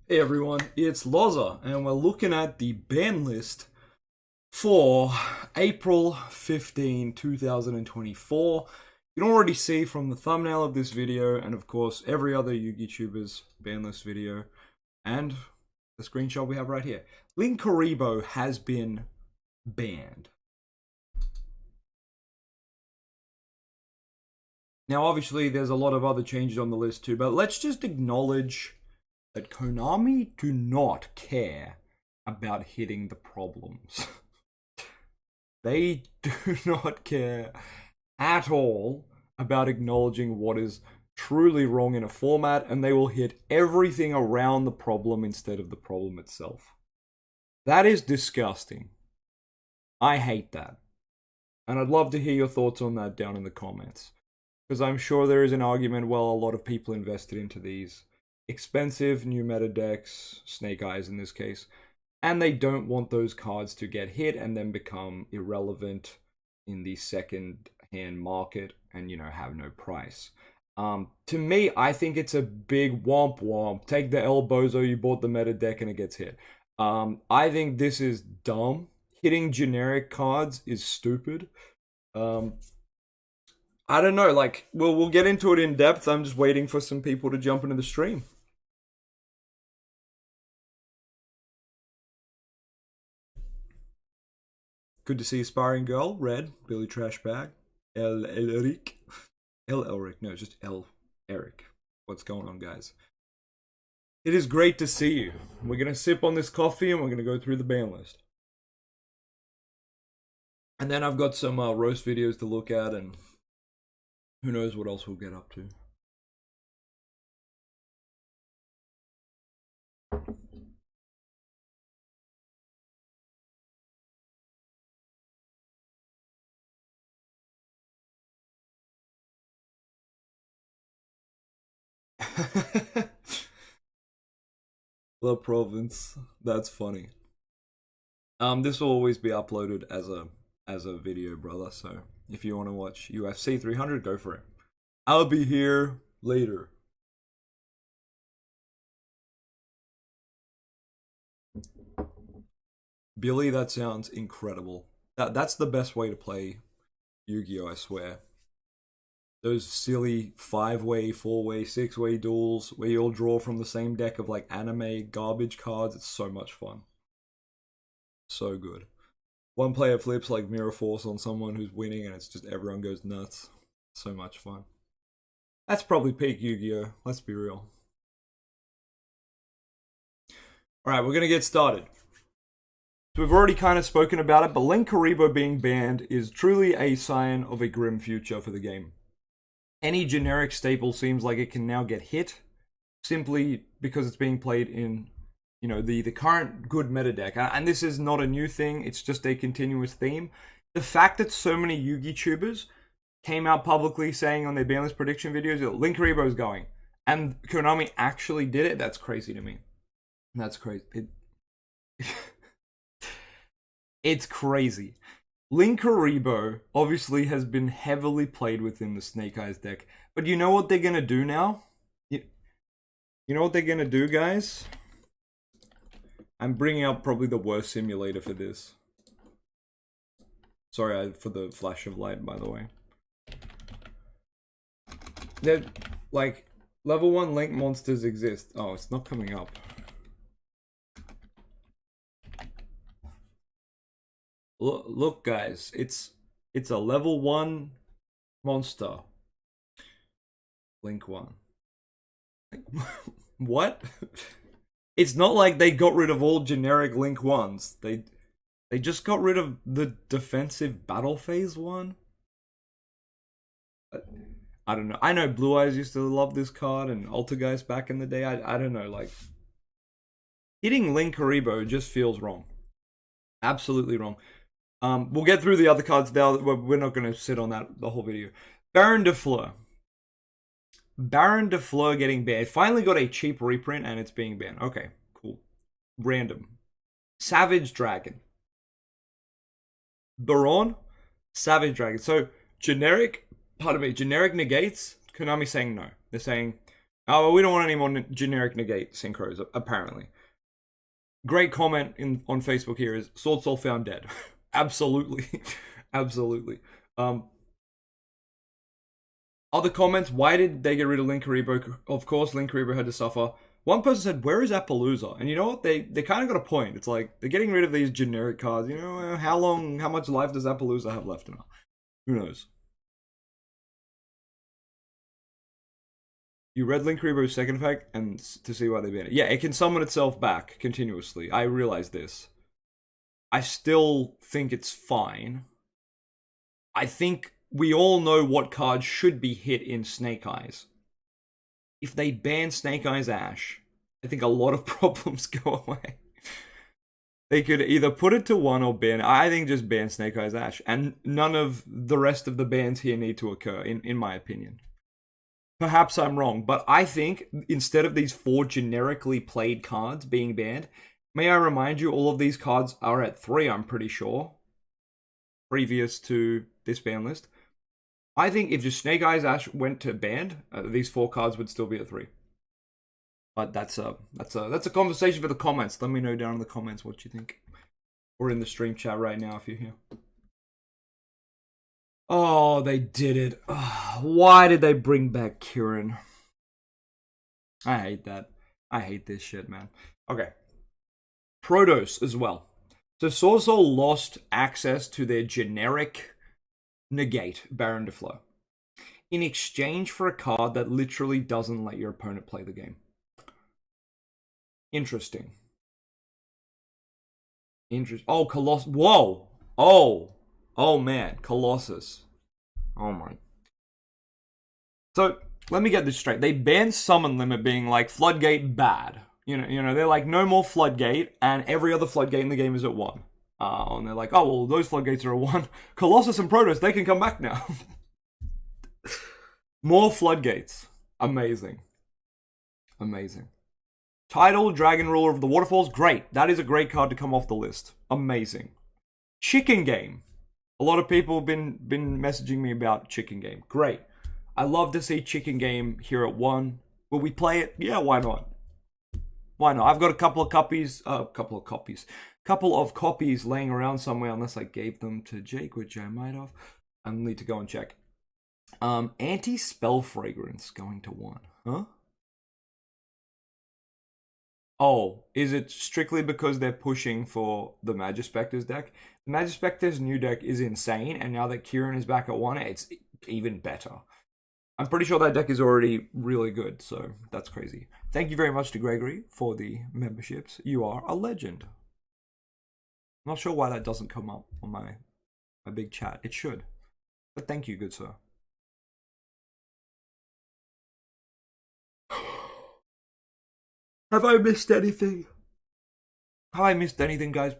Hey everyone, it's LOZA, and we're looking at the ban list for April 15, 2024. You can already see from the thumbnail of this video, and of course every other YouTuber's ban list video, and the screenshot we have right here. Linkuriboh has been banned. Now obviously there's a lot of other changes on the list too, but let's just acknowledge that Konami do not care about hitting the problems. They do not care at all about acknowledging what is truly wrong in a format, and they will hit everything around the problem instead of the problem itself. That is disgusting. I hate that. And I'd love to hear your thoughts on that down in the comments. Because I'm sure there is an argument, well, a lot of people invested into these expensive new meta decks, Snake Eyes in this case, and they don't want those cards to get hit and then become irrelevant in the second hand market and, you know, have no price. To me, I think it's a big womp womp. Take the L bozo, you bought the meta deck and it gets hit. I think this is dumb. Hitting generic cards is stupid. I don't know, like, we'll get into it in depth. I'm just waiting for some people to jump into the stream. Good to see you, Sparring Girl, Red, Billy Trashbag, Elric. No, it's just Eric. What's going on, guys? It is great to see you. We're going to sip on this coffee and we're going to go through the ban list. And then I've got some roast videos to look at, and who knows what else we'll get up to. The province. That's funny. This will always be uploaded as a video, brother. So if you want to watch UFC 300, go for it. I'll be here later. Billy, that sounds incredible. That's the best way to play Yu-Gi-Oh, I swear. Those silly 5-way, 4-way, 6-way duels where you all draw from the same deck of like anime garbage cards. It's so much fun. So good. One player flips like Mirror Force on someone who's winning and it's just everyone goes nuts. So much fun. That's probably peak Yu-Gi-Oh, let's be real. Alright, we're gonna get started. So we've already kind of spoken about it, but Linkuriboh being banned is truly a sign of a grim future for the game. Any generic staple seems like it can now get hit simply because it's being played in, you know, the current good meta deck. And this is not a new thing, it's just a continuous theme. The fact that so many Yugi tubers came out publicly saying on their banlist prediction videos that Linkuriboh is going, and Konami actually did it, that's crazy to me. That's crazy. It's crazy. Linkuriboh obviously has been heavily played within the Snake Eyes deck, but you know what they're gonna do now? You know what they're gonna do, guys? I'm bringing up probably the worst simulator for this. Sorry for the flash of light, by the way. They're like level 1 Link monsters exist. Oh, it's not coming up. Look, guys, it's a level 1 monster. Link 1. What? It's not like they got rid of all generic Link 1s. They just got rid of the defensive battle phase one. I don't know. I know Blue Eyes used to love this card and Altergeist back in the day. I don't know, like hitting Linkuriboh just feels wrong. Absolutely wrong. We'll get through the other cards now. We're not going to sit on that the whole video. Baron de Fleur. Baron de Fleur getting banned. Finally got a cheap reprint and it's being banned. Okay, cool. Random. Savage Dragon. Baron. Savage Dragon. So, generic negates. Konami saying no. They're saying, Oh, we don't want any more generic negate synchros, apparently. Great comment on Facebook here is Sword Soul found dead. Absolutely. Absolutely. Other comments, why did they get rid of Linkuriboh? Of course, Linkuriboh had to suffer. One person said, where is Appaloosa? And you know what? They kind of got a point. It's like, they're getting rid of these generic cards. You know, how much life does Appaloosa have left in her? Who knows? You read Linkuriboh's second effect and to see why they banned it. Yeah, it can summon itself back continuously. I realize this. I still think it's fine. I think we all know what cards should be hit in Snake Eyes. If they ban Snake Eyes Ash, I think a lot of problems go away. They could either put it to 1 or ban. I think just ban Snake Eyes Ash. And none of the rest of the bans here need to occur, in my opinion. Perhaps I'm wrong, but I think instead of these 4 generically played cards being banned, may I remind you, all of these cards are at 3, I'm pretty sure, previous to this ban list. I think if just Snake Eyes Ash went to banned, these 4 cards would still be at 3. But that's a conversation for the comments. Let me know down in the comments what you think, or in the stream chat right now if you're here. Oh, they did it. Oh, why did they bring back Kieran? I hate that. I hate this shit, man. Okay. Protos as well. So Sword Soul lost access to their generic negate, Baron de Fleur, in exchange for a card that literally doesn't let your opponent play the game. Interesting. Oh, Colossus. Whoa. Oh, man. Colossus. Oh, my. So, let me get this straight. They banned Summon Limit being like, Floodgate bad. You know, they're like, no more Floodgate, and every other Floodgate in the game is at 1. And they're like, oh, well, those Floodgates are at 1. Colossus and Protoss, they can come back now. More Floodgates. Amazing. Amazing. Tidal, Dragon Ruler of the Waterfalls, great. That is a great card to come off the list. Amazing. Chicken Game. A lot of people have been messaging me about Chicken Game. Great. I love to see Chicken Game here at 1. Will we play it? Yeah, why not? Why not? I've got a couple of copies laying around somewhere, unless I gave them to Jake, which I might have. I need to go and check. Anti-Spell Fragrance going to 1. Huh? Oh, is it strictly because they're pushing for the Magispector's deck? The Magispector's new deck is insane, and now that Kieran is back at 1, it's even better. I'm pretty sure that deck is already really good, so that's crazy. Thank you very much to Gregory for the memberships. You are a legend. I'm not sure why that doesn't come up on my big chat. It should. But thank you, good sir. Have I missed anything? Have I missed anything, guys?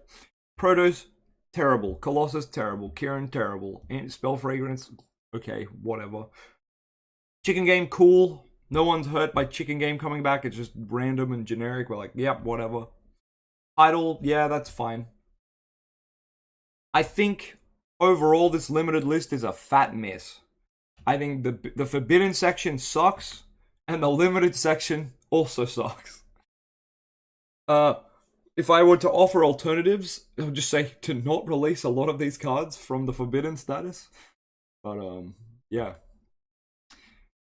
Protoss, terrible. Colossus, terrible. Kieran, terrible. Spell Fragrance, okay, whatever. Chicken Game, cool. No one's hurt by Chicken Game coming back. It's just random and generic. We're like, yep, whatever. Idle, yeah, that's fine. I think overall this limited list is a fat miss. I think the forbidden section sucks, and the limited section also sucks. If I were to offer alternatives, I would just say to not release a lot of these cards from the forbidden status. But yeah.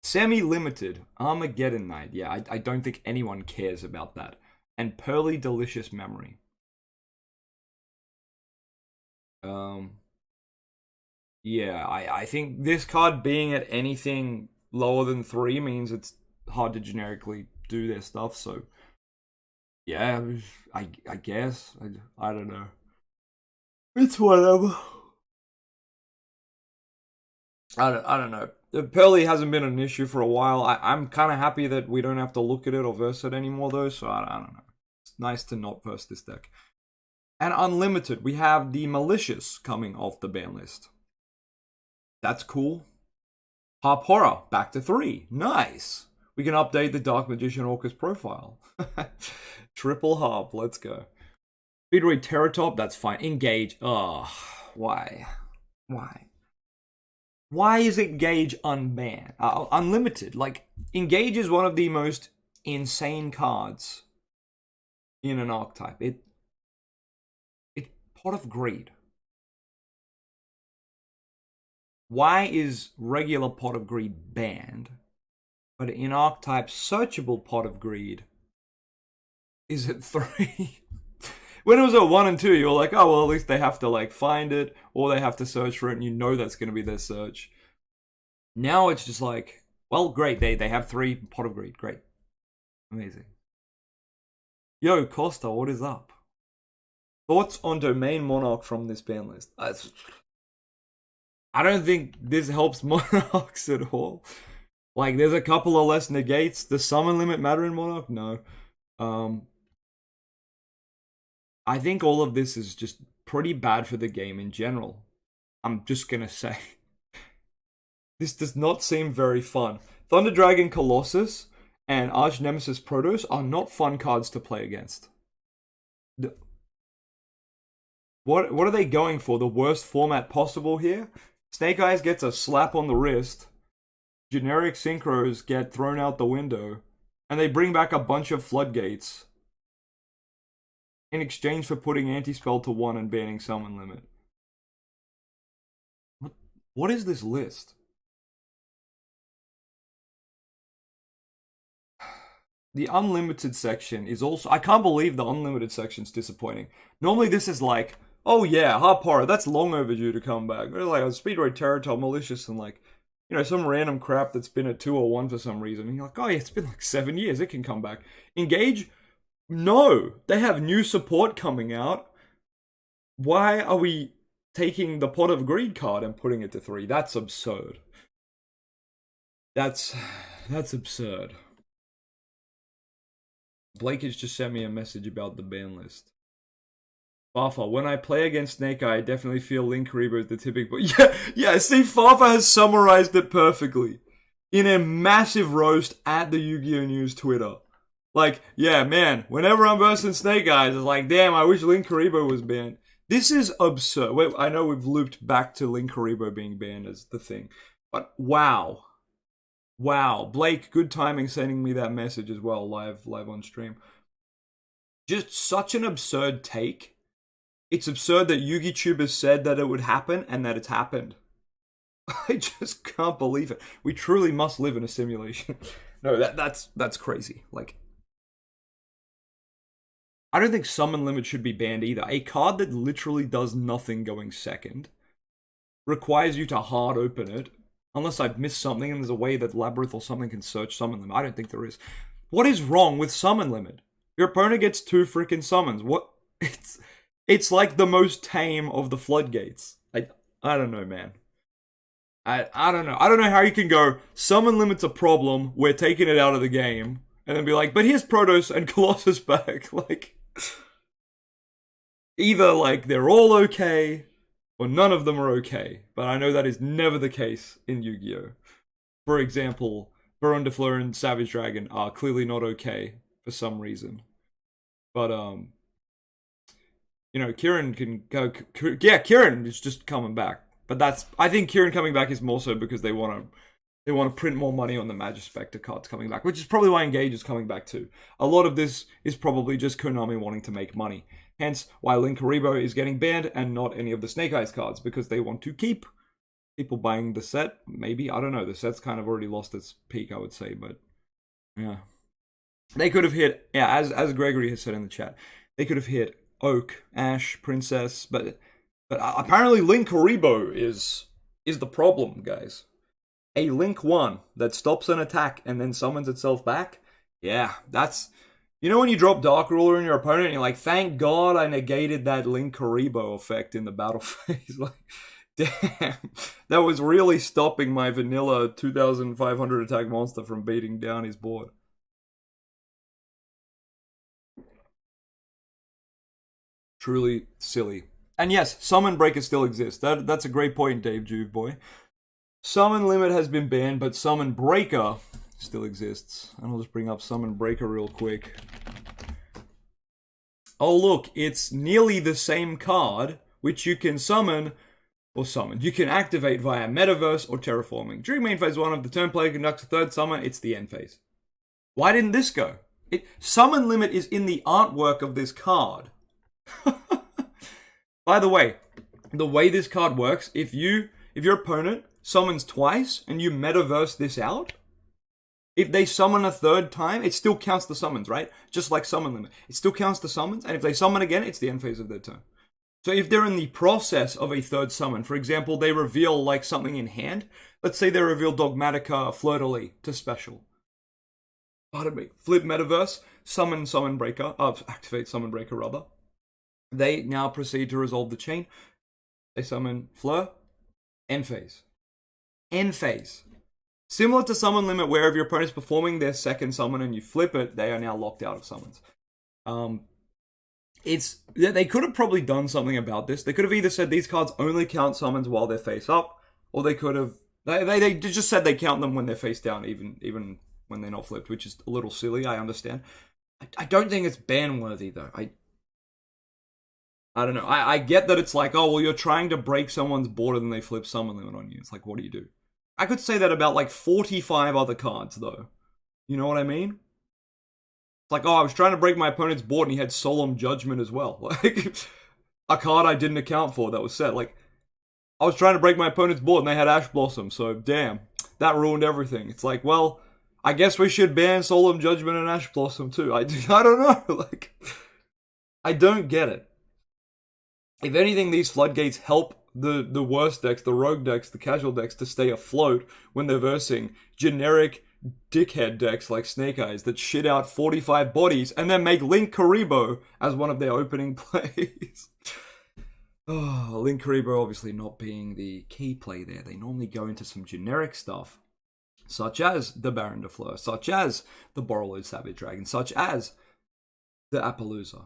Semi-limited Armageddon Knight. Yeah, I don't think anyone cares about that. And Pearly Delicious Memory. Yeah, I think this card being at anything lower than 3 means it's hard to generically do their stuff, so yeah, I guess. I don't know. It's whatever. I don't know. Pearly hasn't been an issue for a while. I'm kind of happy that we don't have to look at it or verse it anymore, though, so I don't know. It's nice to not verse this deck. And Unlimited, we have the Malicious coming off the ban list. That's cool. Harp Horror, back to 3. Nice. We can update the DarkMagician Orcus profile. Triple Harp, let's go. Speedroid Terratop, that's fine. Engage. Ugh, why? Why is Engage unbanned? Unlimited. Like, Engage is one of the most insane cards in an archetype. It's Pot of Greed. Why is regular Pot of Greed banned, but in archetype searchable Pot of Greed is at 3? When it was at 1 and 2, you were like, oh, well, at least they have to, like, find it, or they have to search for it, and you know that's going to be their search. Now it's just like, well, great, they have 3 Pot of Greed, great. Amazing. Yo, Costa, what is up? Thoughts on Domain Monarch from this ban list? I don't think this helps Monarchs at all. Like, there's a couple of less negates. Does summon limit matter in Monarch? No. I think all of this is just pretty bad for the game in general. I'm just gonna say. This does not seem very fun. Thunder Dragon Colossus and Arch Nemesis Protoss are not fun cards to play against. What are they going for? The worst format possible here? Snake Eyes gets a slap on the wrist. Generic synchros get thrown out the window. And they bring back a bunch of floodgates in exchange for putting anti-spell to 1 and banning summon limit. What is this list? The unlimited section is also... I can't believe the unlimited section's disappointing. Normally this is like, oh yeah, Harp Horror, that's long overdue to come back. Or like a Speedray Terratop, Malicious, and like, you know, some random crap that's been at 2 or 1 for some reason. And you're like, oh yeah, it's been like 7 years, it can come back. Engage? No, they have new support coming out. Why are we taking the Pot of Greed card and putting it to 3? That's absurd. That's absurd. Blake has just sent me a message about the ban list. Fafa, when I play against Snake Eye, I definitely feel Link Karibo is the typical... Yeah, see, Fafa has summarized it perfectly. In a massive roast at the Yu-Gi-Oh! News Twitter. Like, yeah, man, whenever I'm versing Snake Eyes, it's like, damn, I wish Link Karibo was banned. This is absurd. Wait, I know we've looped back to Link Karibo being banned as the thing. But, wow. Wow. Blake, good timing sending me that message as well, live on stream. Just such an absurd take. It's absurd that YugiTube has said that it would happen and that it's happened. I just can't believe it. We truly must live in a simulation. No, that's crazy. Like, I don't think Summon Limit should be banned either. A card that literally does nothing going second requires you to hard open it, unless I've missed something and there's a way that Labyrinth or something can search Summon Limit. I don't think there is. What is wrong with Summon Limit? Your opponent gets 2 freaking summons. What? It's like the most tame of the floodgates. I don't know, man. I don't know. I don't know how you can go, Summon Limit's a problem, we're taking it out of the game, and then be like, but here's Protoss and Colossus back. Like, either, like, they're all okay, or none of them are okay. But I know that is never the case in Yu-Gi-Oh! For example, Baron de Fleur and Savage Dragon are clearly not okay for some reason. But, you know, Kieran can go... Yeah, Kieran is just coming back. But that's... I think Kieran coming back is more so because they want to print more money on the Magispector cards coming back, which is probably why Engage is coming back too. A lot of this is probably just Konami wanting to make money. Hence, why Link Karibo is getting banned and not any of the Snake Eyes cards, because they want to keep people buying the set. Maybe, I don't know. The set's kind of already lost its peak, I would say, but yeah. They could have hit, yeah, as Gregory has said in the chat, they could have hit Oak, Ash, Princess, but apparently Link Karibo is the problem, guys. A Link 1 that stops an attack and then summons itself back? Yeah, that's... You know when you drop Dark Ruler in your opponent and you're like, thank God I negated that Link Karibo effect in the battle phase. Like, damn, that was really stopping my vanilla 2500 attack monster from beating down his board. Truly silly. And yes, Summon Breaker still exists. That's a great point, Dave Juve boy. Summon Limit has been banned, but Summon Breaker still exists. And I'll just bring up Summon Breaker real quick. Oh look, it's nearly the same card, which you can summon or summoned. You can activate via Metaverse or Terraforming. During main phase 1 of the turn, player conducts a third summon. It's the end phase. Why didn't this go? Summon limit is in the artwork of this card. By the way this card works, if your opponent summons twice and you Metaverse this out, if they summon a third time, it still counts the summons, right? Just like summon limit. It still counts the summons, and if they summon again, it's the end phase of their turn. So if they're in the process of a third summon, for example, they reveal like something in hand. Let's say they reveal Dogmatica Fleur-de-Lis to special. Pardon me. Flip Metaverse, summon breaker, activate summon breaker rather. They now proceed to resolve the chain. They summon Fleur, end phase. End phase. Similar to summon limit, where if your opponent's performing their second summon and you flip it, they are now locked out of summons. They could have probably done something about this. They could have either said these cards only count summons while they're face up, or they could have they just said they count them when they're face down, even when they're not flipped, which is a little silly. I understand. I don't think it's ban worthy though. I don't know. I get that it's like, oh, well, you're trying to break someone's board and then they flip summon limit on you. It's like, what do you do? I could say that about like 45 other cards, though. You know what I mean? It's like, oh, I was trying to break my opponent's board and he had Solemn Judgment as well. Like, a card I didn't account for that was set. Like, I was trying to break my opponent's board and they had Ash Blossom, so damn. That ruined everything. It's like, well, I guess we should ban Solemn Judgment and Ash Blossom too. I don't know. Like, I don't get it. If anything, these floodgates help the worst decks, the rogue decks, the casual decks to stay afloat when they're versing generic dickhead decks like Snake Eyes that shit out 45 bodies and then make Link Karibo as one of their opening plays. Oh, Link Karibo obviously not being the key play there. They normally go into some generic stuff, such as the Baron de Fleur, such as the Borreload Savage Dragon, such as the Appaloosa.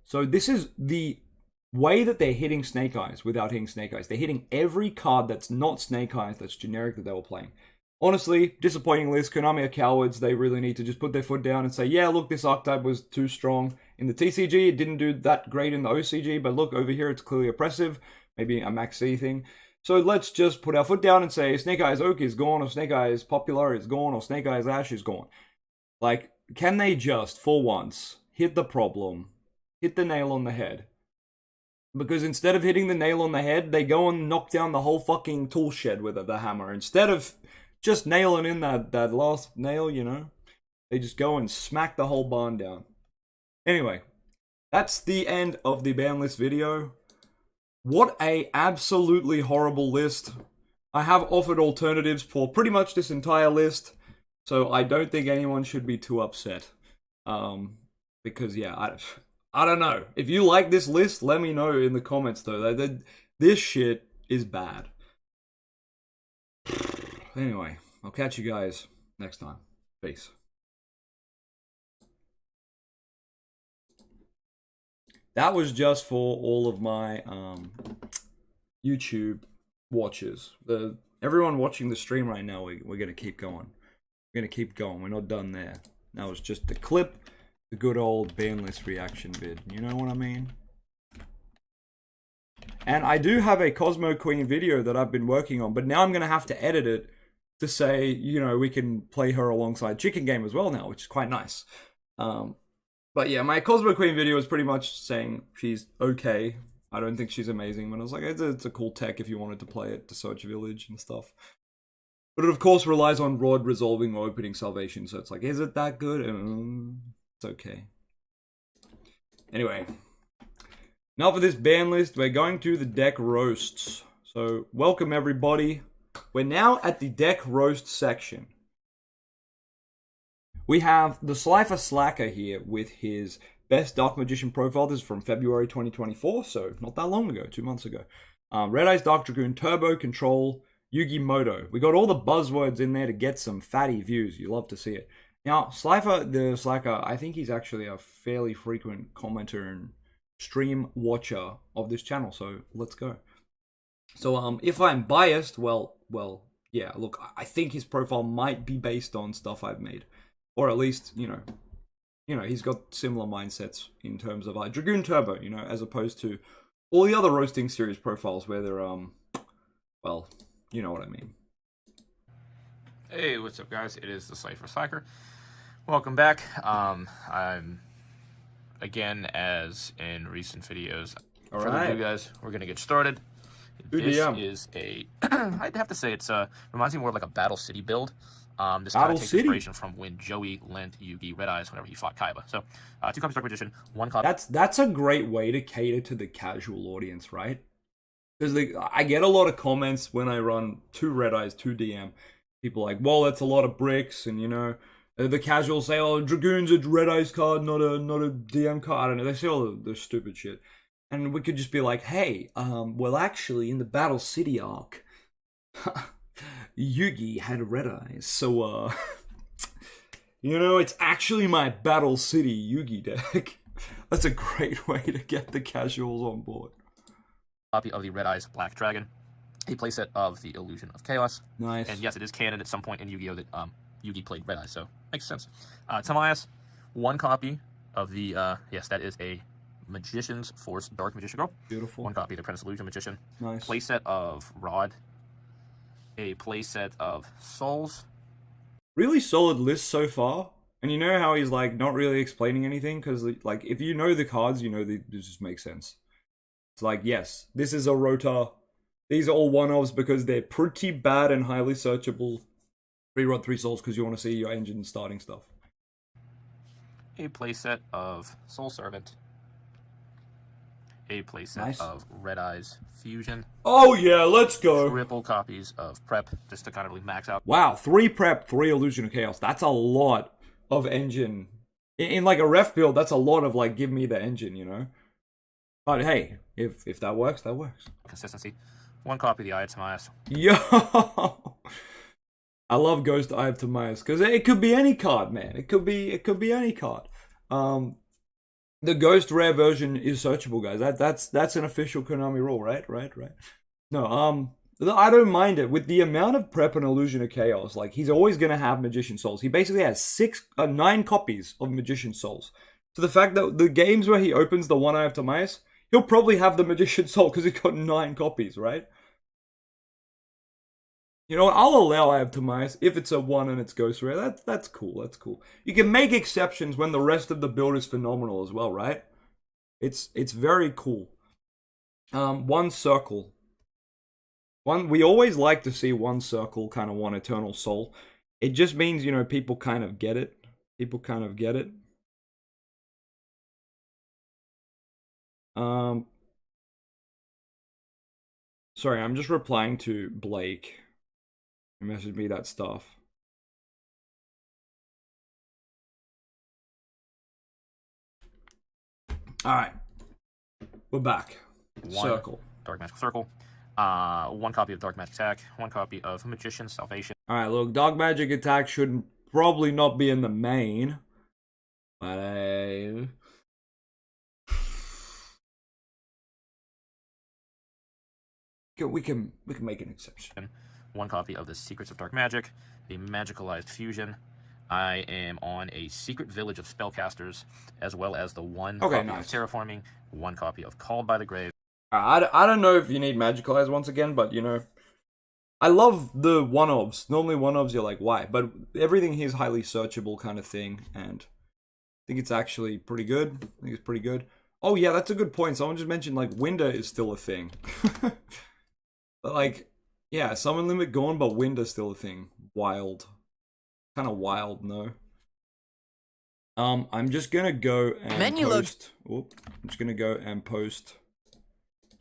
So this is the way that they're hitting Snake Eyes without hitting Snake Eyes. They're hitting every card that's not Snake Eyes, that's generic, that they were playing. Honestly, disappointing list. Konami are cowards. They really need to just put their foot down and say, yeah, look, this archetype was too strong in the TCG. It didn't do that great in the OCG, but look, over here it's clearly oppressive. Maybe a Max C thing. So let's just put our foot down and say Snake Eyes Oak is gone, or Snake Eyes Popular is gone, or Snake Eyes Ash is gone. Like, can they just, for once, hit the problem, hit the nail on the head? Because instead of hitting the nail on the head, they go and knock down the whole fucking tool shed with the hammer. Instead of just nailing in that last nail, you know, they just go and smack the whole barn down. Anyway, that's the end of the ban list video. What a absolutely horrible list. I have offered alternatives for pretty much this entire list, so I don't think anyone should be too upset. Because yeah, I don't know. If you like this list, let me know in the comments, though. This shit is bad. Anyway, I'll catch you guys next time. Peace. That was just for all of my YouTube watchers. Everyone watching the stream right now, we're going to keep going. We're going to keep going. We're not done there. That was just the clip. The good old ban list reaction vid. You know what I mean? And I do have a Cosmo Queen video that I've been working on, but now I'm going to have to edit it to say, you know, we can play her alongside Chicken Game as well now, which is quite nice. But yeah, my Cosmo Queen video is pretty much saying she's okay. I don't think she's amazing, but I was like, it's a cool tech if you wanted to play it to search Village and stuff. But it, of course, relies on Rod resolving or opening Salvation, so it's like, is it that good? It's okay. Anyway, now for this ban list, we're going to the deck roasts. So, welcome everybody. We're now at the deck roast section. We have the Slifer Slacker here with his best Dark Magician profile. This is from February 2024, so not that long ago, 2 months ago. Red Eyes Dark Dragoon, Turbo, Control, Yugi Moto. We got all the buzzwords in there to get some fatty views. You love to see it. Now, Slifer the Slacker, I think he's actually a fairly frequent commenter and stream watcher of this channel, so let's go. So, if I'm biased, well, yeah, look, I think his profile might be based on stuff I've made. Or at least, you know, he's got similar mindsets in terms of Dragoon Turbo, you know, as opposed to all the other roasting series profiles where they're well, you know what I mean. Hey, what's up, guys? It is the Slier Slacker. Welcome back. I'm again, as in recent videos. All for right, you guys, we're gonna get started. This is a I'd have to say it's reminds me more of like a Battle City build. This kind of takes inspiration from when Joey lent Yugi Red Eyes whenever he fought Kaiba. So 2 copies of DarkMagician, 1 copy. That's a great way to cater to the casual audience, right? Because I get a lot of comments when I run 2 Red Eyes, 2 DM. People are like, well, that's a lot of bricks, and you know, the casuals say, oh, Dragoon's a Red Eyes card, not a DM card. I don't know. They say all the stupid shit. And we could just be like, hey, well, actually, in the Battle City arc, Yugi had Red Eyes, so, you know, it's actually my Battle City Yugi deck. That's a great way to get the casuals on board. Copy of the Red Eyes Black Dragon, a playset of the Illusion of Chaos. Nice. And yes, it is canon at some point in Yu-Gi-Oh! That Yugi played Red Eyes, so makes sense. Tamias, 1 copy of the, yes, that is a Magician's Force Dark Magician Girl. Beautiful. 1 copy of the Apprentice Illusion Magician. Nice. Playset of Rod. A playset of Souls. Really solid list so far. And you know how he's like not really explaining anything? Because like if you know the cards, you know this just makes sense. It's like, yes, this is a Rota. These are all one-offs because they're pretty bad and highly searchable. 3 Rod, 3 Souls because you want to see your engine starting stuff. A playset of Soul Servant. A playset of Red Eyes Fusion. Oh yeah, let's go. Triple copies of Prep, just to kind of really max out. Wow, 3 Prep, 3 Illusion of Chaos. That's a lot of engine. In like a ref build, that's a lot of like, give me the engine, you know? But hey, if that works, that works. Consistency. 1 copy of the Eye of Timaeus. Yo! I love Ghost Eye of Timaeus, because it could be any card, man. It could be any card. The Ghost Rare version is searchable, guys. That's an official Konami rule, right? No, I don't mind it. With the amount of Prep and Illusion of Chaos, like, he's always going to have Magician Souls. He basically has 9 copies of Magician Souls. So the fact that the games where he opens the 1 Eye of Timaeus, he'll probably have the Magician Soul because he's got 9 copies, right? You know what? I'll allow Eye of Timaeus if it's a 1 and it's Ghost Rare. That's cool. That's cool. You can make exceptions when the rest of the build is phenomenal as well, right? It's very cool. 1 circle. We always like to see 1 circle, kind of 1 Eternal Soul. It just means, you know, people kind of get it. Sorry, I'm just replying to Blake. He messaged me that stuff. Alright. We're back. Circle. Dark Magic Circle. 1 copy of Dark Magic Attack. 1 copy of Magician's Salvation. Alright, look, Dark Magic Attack should probably not be in the main. But we can make an exception. 1 copy of the Secrets of Dark Magic, a Magicalized Fusion. I am on a Secret Village of Spellcasters, as well as the 1 copy of Terraforming, 1 copy of Called by the Grave. I don't know if you need Magicalized once again, but you know, I love the one-ofs. Normally one-ofs you're like, why? But everything here is highly searchable kind of thing, and I think it's actually pretty good. Oh yeah, that's a good point. Someone just mentioned like Winder is still a thing. But like, yeah, Summon Limit gone, but Winder's still a thing. Wild. Kind of wild, no? I'm just gonna go and post. I'm just gonna go and post.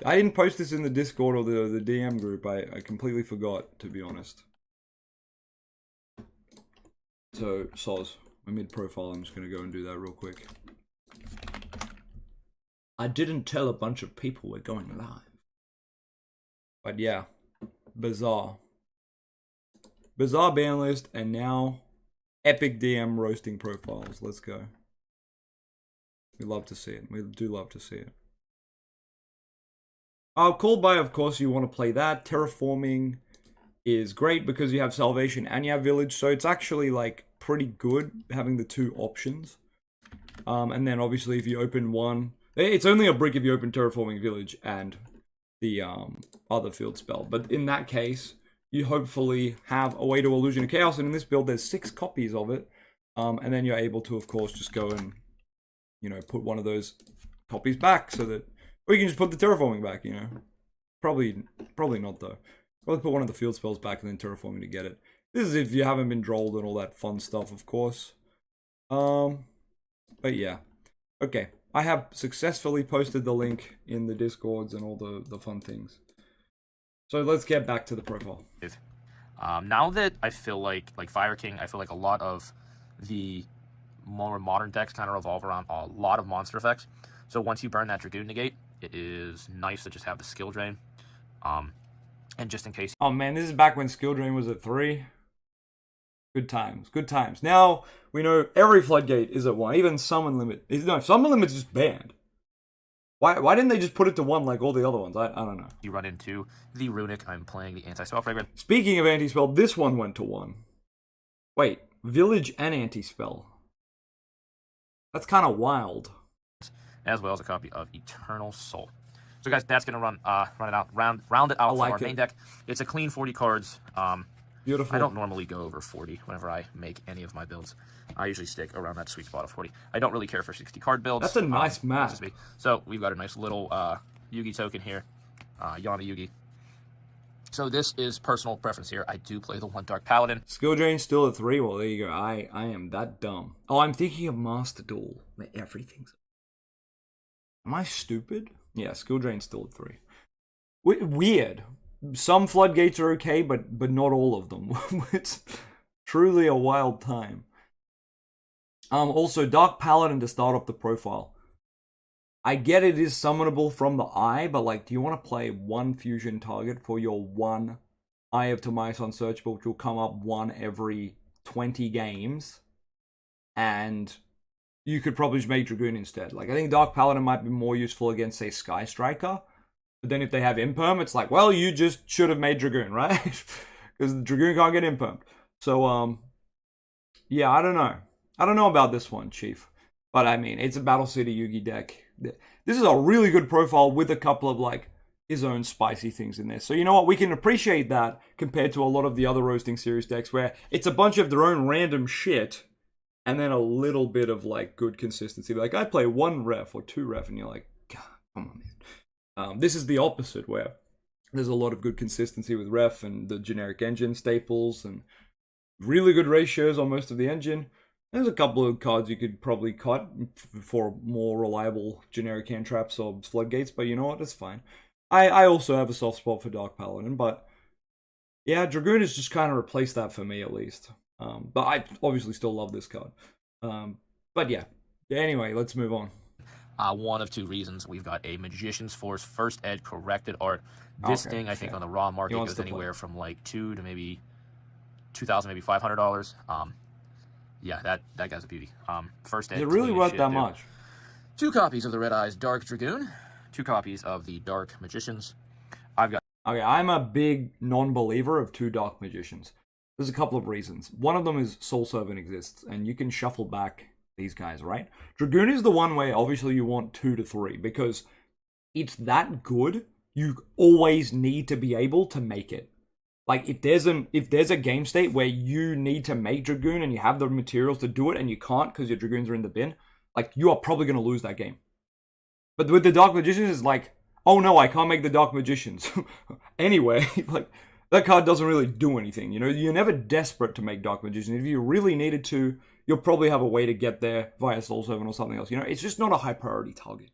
I didn't post this in the Discord or the DM group. I completely forgot, to be honest. So, Soz, I'm mid-profile. I'm just gonna go and do that real quick. I didn't tell a bunch of people we're going live. But yeah, bizarre Banlist, and now epic DM roasting profiles. Let's go. We love to see it. We do love to see it. Called by, of course, you want to play that. Terraforming is great because you have Salvation and you have Village, so it's actually like pretty good having the 2 options. And then obviously if you open 1 It's only a brick if you open Terraforming Village and the other field spell. But in that case, you hopefully have a way to Illusion of Chaos. And in this build, there's 6 copies of it. And then you're able to, of course, just go and, you know, put one of those copies back so that... Or you can just put the Terraforming back, you know. Probably not, though. Probably put one of the field spells back and then Terraforming to get it. This is if you haven't been drolled and all that fun stuff, of course. But yeah. Okay. I have successfully posted the link in the Discords and all the fun things. So let's get back to the profile. Now that I feel like Fire King, I feel like a lot of the more modern decks kind of revolve around a lot of monster effects. So once you burn that Dragoon negate, it is nice to just have the skill drain. And just in case... Oh man, this is back when skill drain was at 3. Good times, good times. Now, we know every floodgate is at 1. Even summon limit. No, summon limit's just banned. Why didn't they just put it to 1 like all the other ones? I don't know. You run into the Runic. I'm playing the Anti-Spell Fragment. Speaking of Anti-Spell, this one went to 1. Wait, Village and Anti-Spell. That's kind of wild. As well as a copy of Eternal Soul. So guys, that's gonna round it out from our main deck. It's a clean 40 cards. Beautiful. I don't normally go over 40 whenever I make any of my builds. I usually stick around that sweet spot of 40. I don't really care for 60 card builds. That's a nice map. So we've got a nice little Yugi token here, Yana Yugi. So this is personal preference here. I do play the 1 Dark Paladin. Skill drain still at 3. Well, there you go. I am that dumb. Oh, I'm thinking of Master Duel, where everything's... Am I stupid? Yeah, skill drain still at 3. Weird. Some floodgates are okay, but not all of them. It's truly a wild time. Also, Dark Paladin to start off the profile. I get it is summonable from the eye, but like, do you want to play 1 fusion target for your 1 Eye of Timaeus Unsearchable, which will come up 1 every 20 games? And you could probably just make Dragoon instead. Like, I think Dark Paladin might be more useful against, say, Sky Striker. But then if they have Imperm, it's like, well, you just should have made Dragoon, right? Because the Dragoon can't get Impermed. So, yeah, I don't know. I don't know about this one, Chief. But, I mean, it's a Battle City Yugi deck. This is a really good profile with a couple of, like, his own spicy things in there. So, you know what? We can appreciate that compared to a lot of the other Roasting Series decks where it's a bunch of their own random shit and then a little bit of, like, good consistency. Like, I play 1 ref or 2 ref and you're like, God, come on, man. This is the opposite, where there's a lot of good consistency with ref and the generic engine staples and really good ratios on most of the engine. There's a couple of cards you could probably cut for more reliable generic hand traps or floodgates, but you know what? It's fine. I also have a soft spot for Dark Paladin, but yeah, Dragoon has just kind of replaced that for me at least. But I obviously still love this card. But yeah. Anyway, let's move on. One of 2 reasons. We've got a Magician's Force First Ed corrected art. This thing, I think, on the raw market goes anywhere from like $2 to maybe $2,000, maybe $500. Yeah, that guy's a beauty. First Ed. Is it really worth that much? 2 copies of the Red Eyes Dark Dragoon. 2 copies of the Dark Magicians. I've got... Okay, I'm a big non-believer of 2 Dark Magicians. There's a couple of reasons. One of them is Soul Servant exists, and you can shuffle back these guys, right? Dragoon is the one way, obviously, you want 2 to 3, because it's that good, you always need to be able to make it. Like, if there's a game state where you need to make Dragoon and you have the materials to do it and you can't because your Dragoons are in the bin, like, you are probably going to lose that game. But with the Dark Magicians, it's like, oh no, I can't make the Dark Magicians. Anyway, like, that card doesn't really do anything, you know? You're never desperate to make Dark Magician. If you really needed to, you'll probably have a way to get there via Soul Servant or something else. You know, it's just not a high priority target.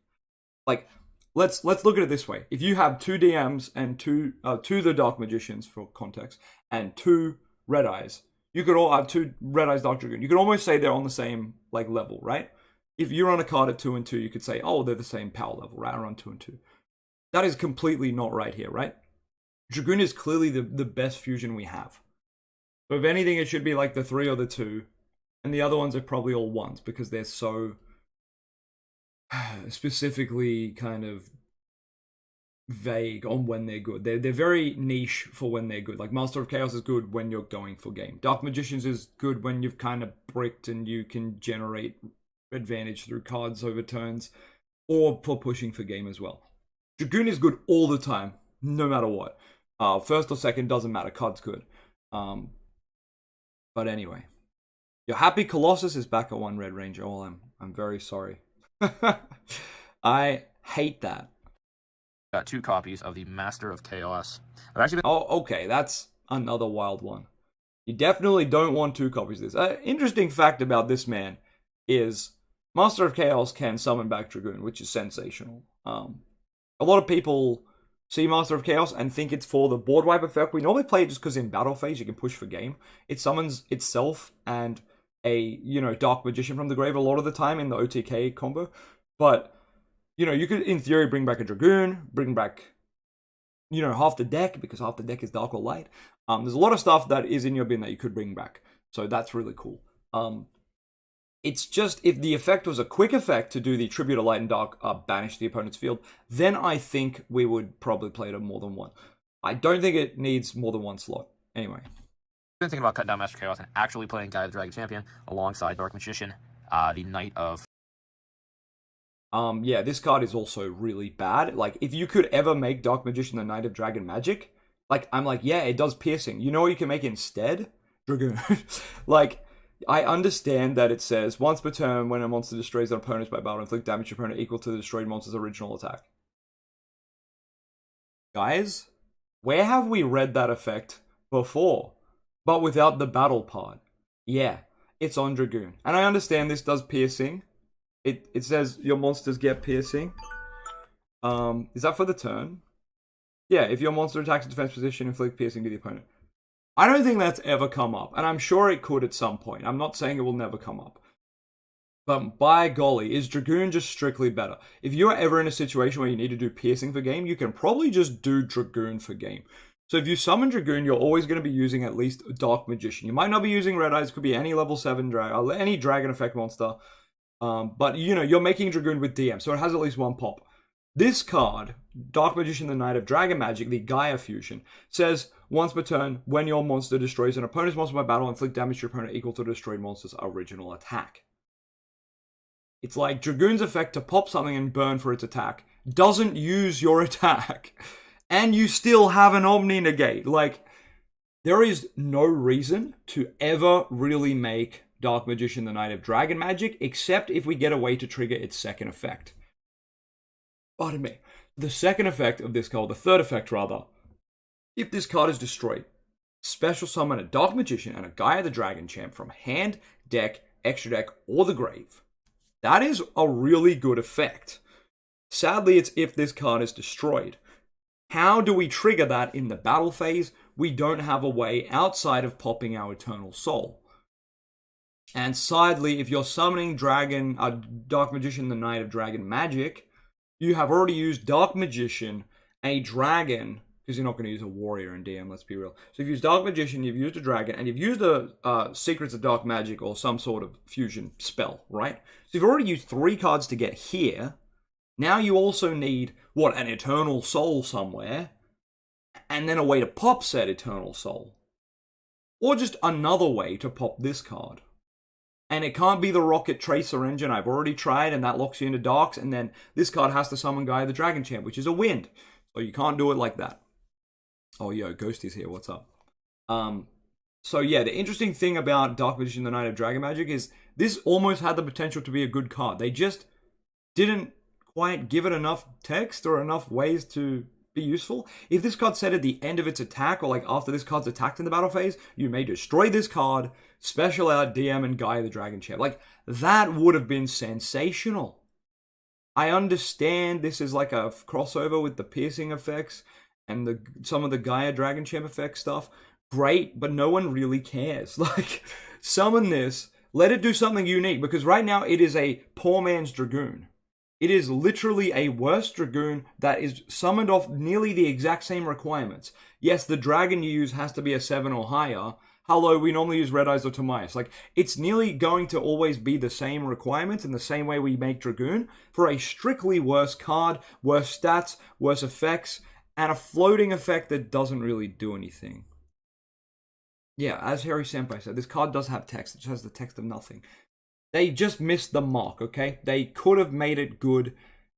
Like, let's look at it this way. If you have 2 DMs and 2 the Dark Magicians for context, and 2 Red Eyes, you could all have 2 Red Eyes Dark Dragoon. You could almost say they're on the same like level, right? If you run a card at 2 and 2, you could say, oh, they're the same power level, right? Around 2 and 2. That is completely not right here, right? Dragoon is clearly the best fusion we have. So if anything, it should be like the 3 or the 2. And the other ones are probably all 1s because they're so specifically kind of vague on when they're good. They're very niche for when they're good. Like Master of Chaos is good when you're going for game. Dark Magicians is good when you've kind of bricked and you can generate advantage through cards over turns. or for pushing for game as well. Dragoon is good all the time, no matter what. First or second, doesn't matter. Card's good. But anyway. Your Happy Colossus is back at 1 Red Ranger. Oh, I'm very sorry. I hate that. Got 2 copies of the Master of Chaos. I've actually been... Oh, okay. That's another wild one. You definitely don't want 2 copies of this. Interesting fact about this man is Master of Chaos can summon back Dragoon, which is sensational. A lot of people see Master of Chaos and think it's for the board wipe effect. We normally play it just because in battle phase you can push for game. It summons itself and a, Dark Magician from the grave a lot of the time in the OTK combo. But, you could, in theory, bring back a Dragoon, bring back, half the deck, because half the deck is Dark or Light. There's a lot of stuff that is in your bin that you could bring back. So that's really cool. It's just, if the effect was a quick effect to do the Tribute of Light and Dark, banish the opponent's field, then I think we would probably play it at more than 1. I don't think it needs more than 1 slot. Anyway. I've been thinking about cutting down Master Chaos and actually playing Guy the Dragon Champion alongside Dark Magician, the Knight of... Yeah, this card is also really bad. Like, if you could ever make Dark Magician the Knight of Dragon Magic, I'm like, yeah, it does piercing. You know what you can make instead? Dragoon. I understand that it says, once per turn, when a monster destroys an opponent by battle, inflict damage to your opponent equal to the destroyed monster's original attack. Guys, where have we read that effect before? But without the battle part. Yeah, it's on Dragoon. And I understand this does piercing. It says your monsters get piercing. Is that for the turn? Yeah, if your monster attacks a defense position, inflict piercing to the opponent. I don't think that's ever come up, and I'm sure it could at some point. I'm not saying it will never come up. But by golly, is Dragoon just strictly better? If you're ever in a situation where you need to do piercing for game, you can probably just do Dragoon for game. So if you summon Dragoon, you're always going to be using at least Dark Magician. You might not be using Red Eyes, could be any level 7 any dragon effect monster. But, you're making Dragoon with DM, so it has at least 1 pop. This card, Dark Magician, the Knight of Dragon Magic, the Gaia Fusion, says, once per turn, when your monster destroys an opponent's monster by battle, inflict damage to your opponent equal to the destroyed monster's original attack. It's like Dragoon's effect to pop something and burn for its attack doesn't use your attack, and you still have an Omni Negate. There is no reason to ever really make Dark Magician, the Knight of Dragon Magic, except if we get a way to trigger its second effect. Pardon me. The second effect of this card, the third effect rather, if this card is destroyed, special summon a Dark Magician and a Gaia the Dragon Champ from hand, deck, extra deck, or the grave. That is a really good effect. Sadly, it's if this card is destroyed. How do we trigger that in the battle phase? We don't have a way outside of popping our Eternal Soul. And sadly, if you're summoning Dark Magician, the Knight of Dragon Magic, you have already used Dark Magician, a dragon, because you're not going to use a warrior in DM, let's be real. So you've used Dark Magician, you've used a dragon, and you've used a Secrets of Dark Magic or some sort of fusion spell, right? So you've already used 3 cards to get here. Now you also need, an Eternal Soul somewhere, and then a way to pop said Eternal Soul. Or just another way to pop this card. And it can't be the Rocket Tracer engine. I've already tried, and that locks you into Darks. And then this card has to summon Gaia the Dragon Champ, which is a wind. So you can't do it like that. Oh, yo, Ghosty's here. What's up? So yeah, the interesting thing about Dark Magician, the Knight of Dragon Magic is this almost had the potential to be a good card. They just didn't quite give it enough text or enough ways to be useful. If this card said at the end of its attack, or after this card's attacked in the battle phase, you may destroy this card, special out DM and Gaia the Dragon Champ. That would have been sensational. I understand this is like a crossover with the piercing effects and some of the Gaia Dragon Champ effect stuff. Great, but no one really cares. Summon this, let it do something unique, because right now it is a poor man's Dragoon. It is literally a worse Dragoon that is summoned off nearly the exact same requirements. Yes, the dragon you use has to be a 7 or higher. Hello, we normally use Red Eyes or Timaeus. It's nearly going to always be the same requirements in the same way we make Dragoon for a strictly worse card, worse stats, worse effects, and a floating effect that doesn't really do anything. Yeah, as Harry Senpai said, this card does have text. It just has the text of nothing. They just missed the mark, okay? They could have made it good,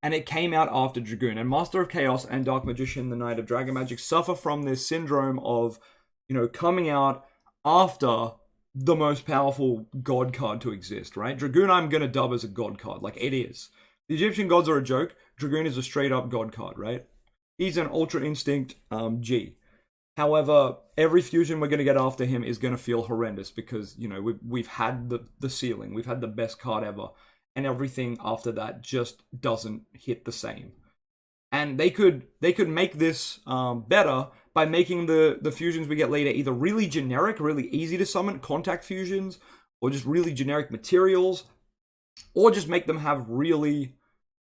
and it came out after Dragoon. And Master of Chaos and Dark Magician, the Knight of Dragon Magic, suffer from this syndrome of, coming out after the most powerful god card to exist, right? Dragoon I'm going to dub as a god card, like it is. The Egyptian gods are a joke. Dragoon is a straight up god card, right? He's an Ultra Instinct G. However, every fusion we're going to get after him is going to feel horrendous because, we've had the ceiling. We've had the best card ever. And everything after that just doesn't hit the same. And they could make this better by making the fusions we get later either really generic, really easy to summon, contact fusions, or just really generic materials, or just make them have really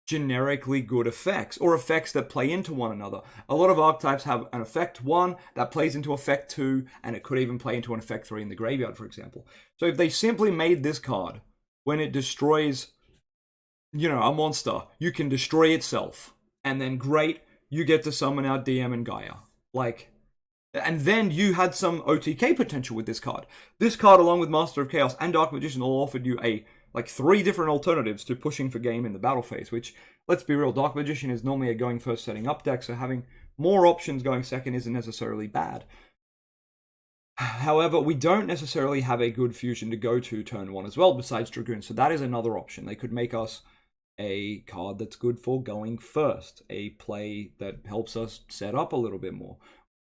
generically good effects, or effects that play into one another. A lot of archetypes have an effect 1 that plays into effect 2, and it could even play into an effect 3 in the graveyard, for example. So if they simply made this card, when it destroys, a monster, you can destroy itself. And then great, you get to summon out DM and Gaia. And then you had some OTK potential with this card. This card, along with Master of Chaos and Dark Magician, all offered you 3 different alternatives to pushing for game in the battle phase, which, let's be real, Dark Magician is normally a going first setting up deck, so having more options going second isn't necessarily bad. However, we don't necessarily have a good fusion to go to turn 1 as well, besides Dragoon, so that is another option. They could make us a card that's good for going first, a play that helps us set up a little bit more.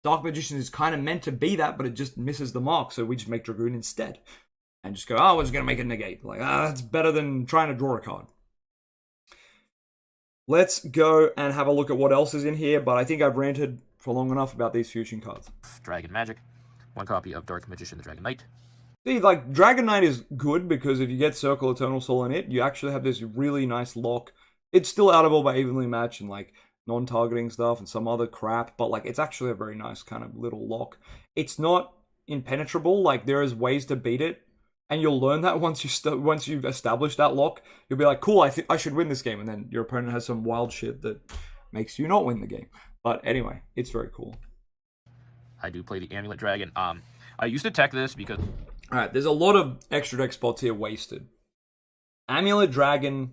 Dark Magician is kind of meant to be that, but it just misses the mark, so we just make Dragoon instead. And just go, we're just going to make it negate. That's better than trying to draw a card. Let's go and have a look at what else is in here, but I think I've ranted for long enough about these fusion cards. Dragon Magic. 1 copy of Dark Magician, the Dragon Knight. See, Dragon Knight is good because if you get Circle Eternal Soul in it, you actually have this really nice lock. It's still outable by evenly matched and, non-targeting stuff and some other crap, but, it's actually a very nice kind of little lock. It's not impenetrable. There is ways to beat it. And you'll learn that once you've established that lock. You'll be like, cool, I think I should win this game. And then your opponent has some wild shit that makes you not win the game. But anyway, it's very cool. I do play the Amulet Dragon. I used to tech this because... Alright, there's a lot of extra deck spots here wasted. Amulet Dragon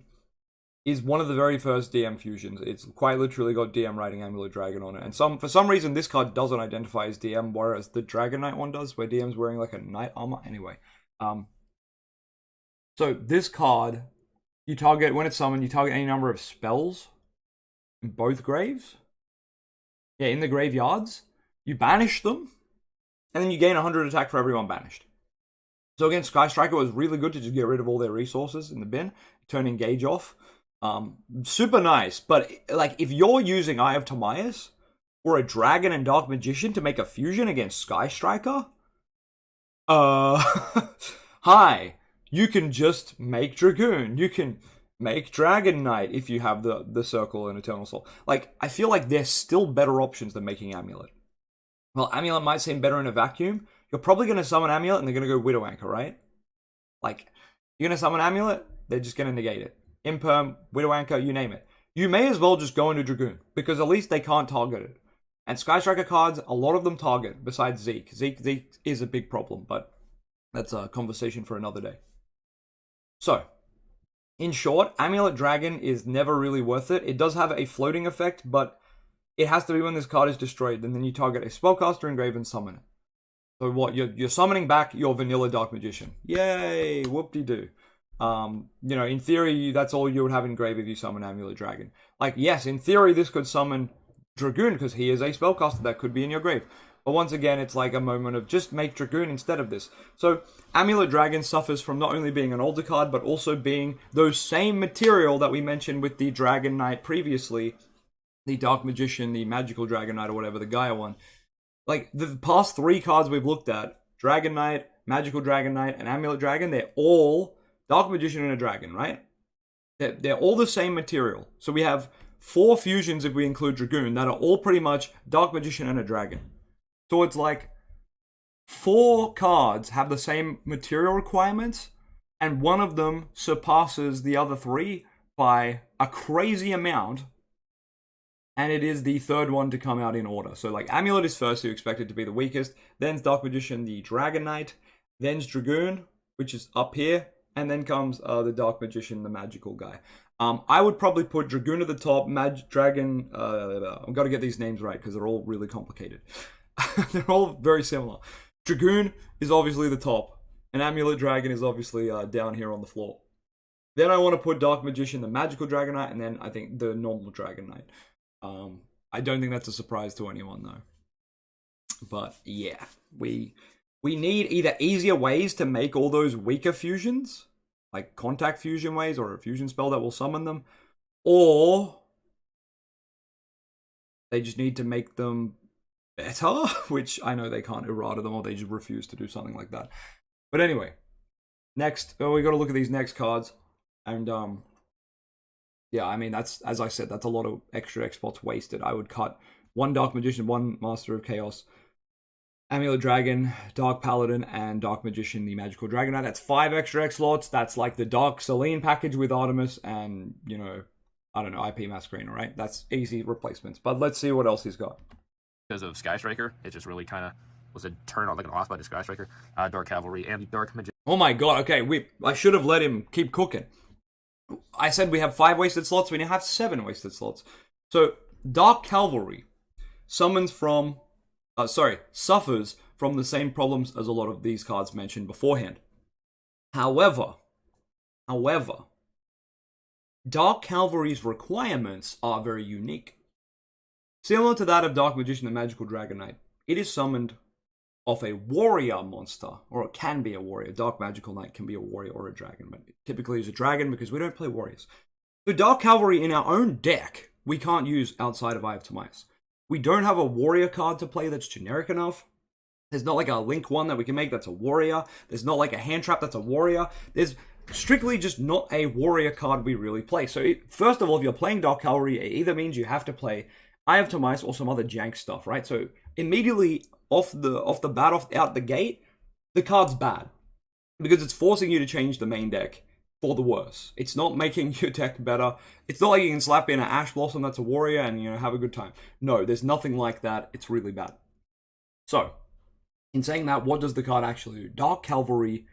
is one of the very first DM fusions. It's quite literally got DM writing Amulet Dragon on it. And for some reason, this card doesn't identify as DM, whereas the Dragon Knight one does, where DM's wearing a knight armor. Anyway. So this card, when it's summoned, you target any number of spells in both graves. Yeah, in the graveyards. You banish them, and then you gain 100 attack for everyone banished. So against Sky Striker, it was really good to just get rid of all their resources in the bin, turn Engage off. Super nice, but if you're using Eye of Timaeus or a Dragon and Dark Magician to make a fusion against Sky Striker, hi, you can just make Dragoon. You can make Dragon Knight if you have the Circle and Eternal Soul. I feel like there's still better options than making Amulet. Well, Amulet might seem better in a vacuum. You're probably going to summon Amulet and they're going to go Widow Anchor, right? You're going to summon Amulet, they're just going to negate it. Imperm, Widow Anchor, you name it. You may as well just go into Dragoon, because at least they can't target it. And Sky Striker cards, a lot of them target, besides Zeke. Zeke is a big problem, but that's a conversation for another day. So, in short, Amulet Dragon is never really worth it. It does have a floating effect, but it has to be when this card is destroyed, and then you target a spellcaster engrave and summon it. So what, you're summoning back your vanilla Dark Magician. Yay, whoop-de-doo. In theory, that's all you would have engrave if you summon Amulet Dragon. Yes, in theory, this could summon Dragoon, because he is a spellcaster that could be in your grave. But once again, it's a moment of just make Dragoon instead of this. So, Amulet Dragon suffers from not only being an older card, but also being those same material that we mentioned with the Dragon Knight previously, the Dark Magician, the Magical Dragon Knight, or whatever, the Gaia one. The past 3 cards we've looked at, Dragon Knight, Magical Dragon Knight, and Amulet Dragon, they're all Dark Magician and a Dragon, right? They're all the same material. So we have 4 fusions, if we include Dragoon, that are all pretty much Dark Magician and a Dragon. So it's 4 cards have the same material requirements, and one of them surpasses the other 3 by a crazy amount, and it is the third one to come out in order. So Amulet is first, so you expect it to be the weakest, then's Dark Magician, the Dragon Knight, then's Dragoon, which is up here, and then comes the Dark Magician, the magical guy. I would probably put Dragoon at the top, Dragon. I've got to get these names right because they're all really complicated. They're all very similar. Dragoon is obviously the top, and Amulet Dragon is obviously down here on the floor. Then I want to put Dark Magician, the Magical Dragon Knight, and then I think the normal Dragon Knight. I don't think that's a surprise to anyone though. But yeah, we need either easier ways to make all those weaker fusions, like contact fusion ways or a fusion spell that will summon them, or they just need to make them better, which I know they can't errata them or they just refuse to do something like that. But anyway, next, we got to look at these next cards. And yeah, I mean, that's, as I said, that's a lot of extra X spots wasted. I would cut one Dark Magician, one Master of Chaos, Amulet Dragon, Dark Paladin, and Dark Magician, the Magical Dragon Knight. That's 5 extra X slots. That's like the Dark Selene package with Artemis and, you know, I don't know, IP Masquerena, right? That's easy replacements. But let's see what else he's got. Because of Sky Striker, it just really kind of was a turn on like an off by the Sky Striker, Dark Cavalry, and the Dark Magician. Oh my god, okay, I should have let him keep cooking. I said we have 5 wasted slots, we now have 7 wasted slots. So, Dark Cavalry suffers from the same problems as a lot of these cards mentioned beforehand. However, Dark Cavalry's requirements are very unique. Similar to that of Dark Magician and Magical Dragon Knight, it is summoned off a warrior monster, or it can be a warrior. Dark Magical Knight can be a warrior or a dragon, but it typically is a dragon because we don't play warriors. So Dark Cavalry in our own deck, we can't use outside of Eye of Timaeus. We don't have a warrior card to play that's generic enough. There's not like a link one that we can make that's a warrior. There's not like a hand trap that's a warrior. There's strictly just not a warrior card we really play. So first of all, if you're playing Dark Cavalry, it either means you have to play Eye of Timaeus or some other jank stuff, right? So immediately out the gate, the card's bad. Because it's forcing you to change the main deck for the worse. It's not making your deck better. It's not like you can slap in an Ash Blossom that's a warrior and, you know, have a good time. No, there's nothing like that. It's really bad. So, in saying that, what does the card actually do? Dark Cavalry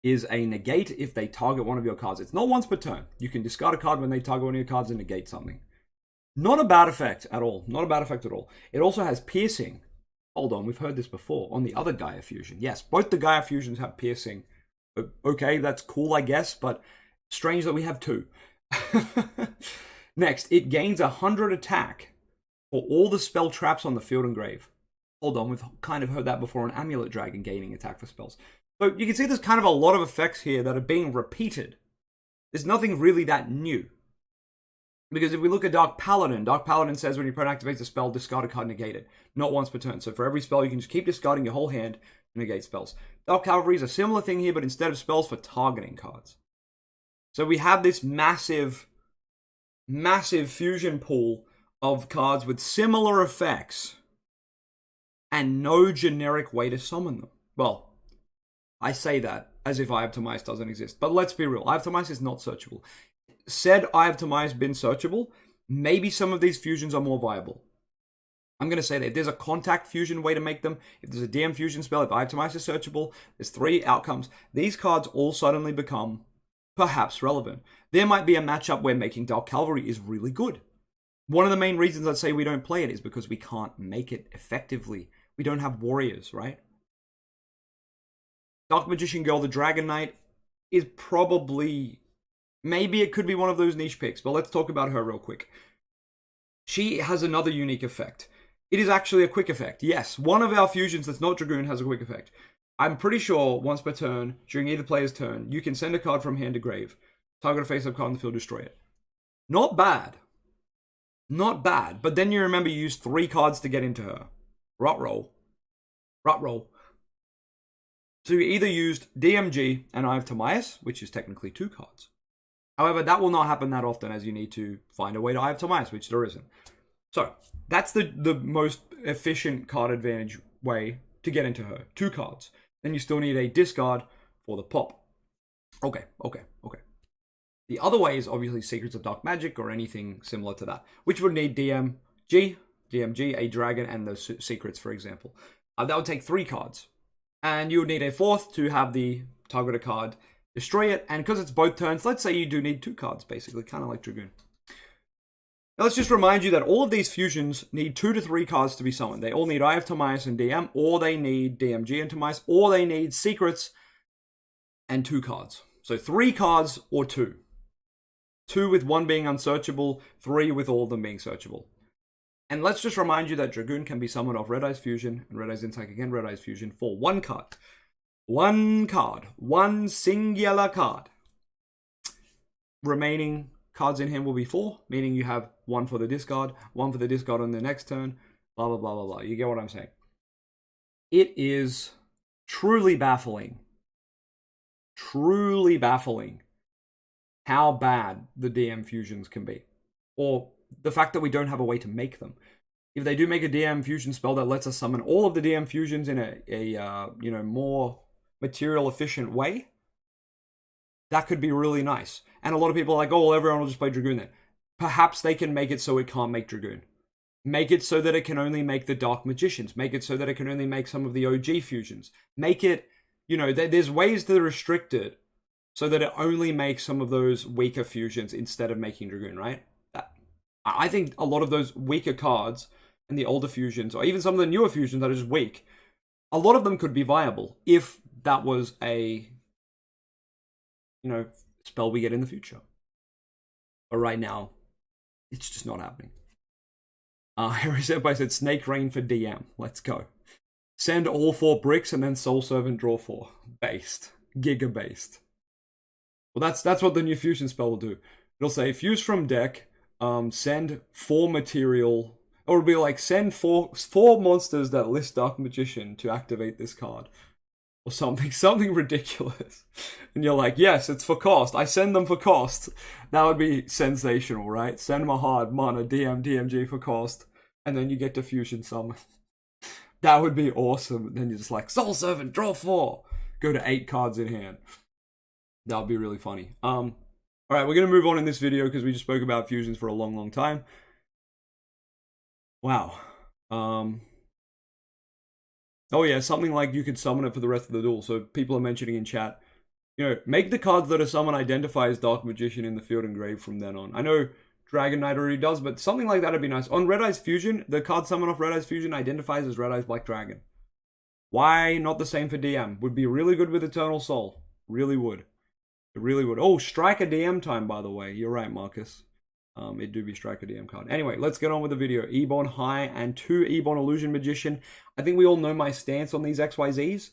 is a negate if they target one of your cards. It's not once per turn. You can discard a card when they target one of your cards and negate something. Not a bad effect at all. Not a bad effect at all. It also has piercing. Hold on, we've heard this before on the other Gaia Fusion. Yes, both the Gaia Fusions have piercing. Okay, that's cool, I guess, but strange that we have 2. Next, it gains 100 attack for all the spell traps on the field and grave. Hold on, we've kind of heard that before on Amulet Dragon gaining attack for spells. So you can see there's kind of a lot of effects here that are being repeated. There's nothing really that new. Because if we look at Dark Paladin says when your opponent activates a spell, discard a card, negate it. Not once per turn. So for every spell, you can just keep discarding your whole hand to negate spells. Dark Cavalry is a similar thing here, but instead of spells, for targeting cards. So we have this massive fusion pool of cards with similar effects and no generic way to summon them. Well, I say that as if Eye of Timaeus doesn't exist. But let's be real. Eye of Timaeus is not searchable. Said Eye of Timaeus been searchable, maybe some of these fusions are more viable. I'm going to say that if there's a contact fusion way to make them, if there's a DM fusion spell, if Eye of Timaeus is searchable, there's 3 outcomes. These cards all suddenly become perhaps relevant. There might be a matchup where making Dark Cavalry is really good. One of the main reasons I'd say we don't play it is because we can't make it effectively. We don't have warriors, right? Dark Magician Girl, the Dragon Knight, is probably... Maybe it could be one of those niche picks, but let's talk about her real quick. She has another unique effect. It is actually a quick effect. Yes, one of our fusions that's not Dragoon has a quick effect. I'm pretty sure once per turn, during either player's turn, you can send a card from hand to grave. Target a face-up card on the field, destroy it. Not bad. Not bad, but then you remember you used 3 cards to get into her. Rot roll. So you either used DMG and Eye of Timaeus, which is technically 2 cards. However, that will not happen that often as you need to find a way to Eye of Timaeus, which there isn't. So, that's the most efficient card advantage way to get into her. 2 cards. Then you still need a discard for the pop. Okay. The other way is obviously Secrets of Dark Magic or anything similar to that, which would need DMG, a dragon, and those secrets, for example. That would take 3 cards. And you would need a 4th to have the target a card destroy it, and because it's both turns, let's say you do need 2 cards, basically, kind of like Dragoon. Now let's just remind you that all of these fusions need 2 to 3 cards to be summoned. They all need Eye of Timaeus and DM, or they need DMG and Timaeus, or they need Secrets and 2 cards. So 3 cards or 2. 2 with 1 being unsearchable, 3 with all of them being searchable. And let's just remind you that Dragoon can be summoned off Red Eye's Fusion, and Red Eye's Insight again, Red Eye's Fusion, for 1 card. 1 card. 1 singular card. Remaining cards in hand will be 4, meaning you have 1 for the discard, 1 for the discard on the next turn, blah, blah, blah, blah, blah. You get what I'm saying? It is truly baffling how bad the DM fusions can be. Or the fact that we don't have a way to make them. If they do make a DM fusion spell that lets us summon all of the DM fusions in a more material efficient way, that could be really nice. And a lot of people are like, oh, well, everyone will just play Dragoon then. Perhaps they can make it so it can't make Dragoon. Make it so that it can only make the Dark Magicians. Make it so that it can only make some of the OG fusions. Make it, there's ways to restrict it so that it only makes some of those weaker fusions instead of making Dragoon, right? I think a lot of those weaker cards and the older fusions, or even some of the newer fusions that are just weak, a lot of them could be viable if that was a, spell we get in the future. But right now, it's just not happening. Harry Senpai said, Snake Rain for DM. Let's go. Send all 4 bricks and then Soul Servant draw 4. Based. Giga based. Well, that's what the new fusion spell will do. It'll say, fuse from deck, send 4 material, or it'll be like, send 4 monsters that list Dark Magician to activate this card. Or something ridiculous. And you're like, yes, it's for cost. I send them for cost. That would be sensational, right? Send Mahad, Mana, DMG for cost. And then you get to Fusion Summon. That would be awesome. And then you're just like, Soul Servant, draw 4. Go to 8 cards in hand. That would be really funny. Alright, we're going to move on in this video because we just spoke about fusions for a long, long time. Wow. Oh yeah, something like you could summon it for the rest of the duel. So people are mentioning in chat, make the cards that are summoned identify as Dark Magician in the field and grave from then on. I know Dragon Knight already does, but something like that would be nice. On Red Eye's Fusion, the card summoned off Red Eye's Fusion identifies as Red Eye's Black Dragon. Why not the same for DM? Would be really good with Eternal Soul. Really would. It really would. Oh, Striker DM time, by the way. You're right, Marcus. It do be Striker DM card. Anyway, let's get on with the video. Ebon High and 2 Ebon Illusion Magician. I think we all know my stance on these XYZs.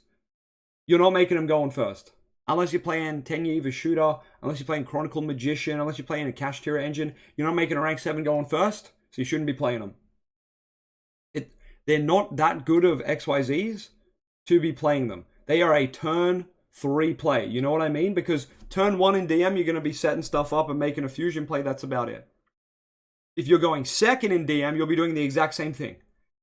You're not making them go on first. Unless you're playing Tenyiva Shooter, unless you're playing Chronicle Magician, unless you're playing a Cash Tier Engine, you're not making a rank 7 go on first, so you shouldn't be playing them. They're not that good of XYZs to be playing them. They are a turn 3 play. You know what I mean? Because turn 1 in DM, you're going to be setting stuff up and making a fusion play. That's about it. If you're going second in DM, you'll be doing the exact same thing.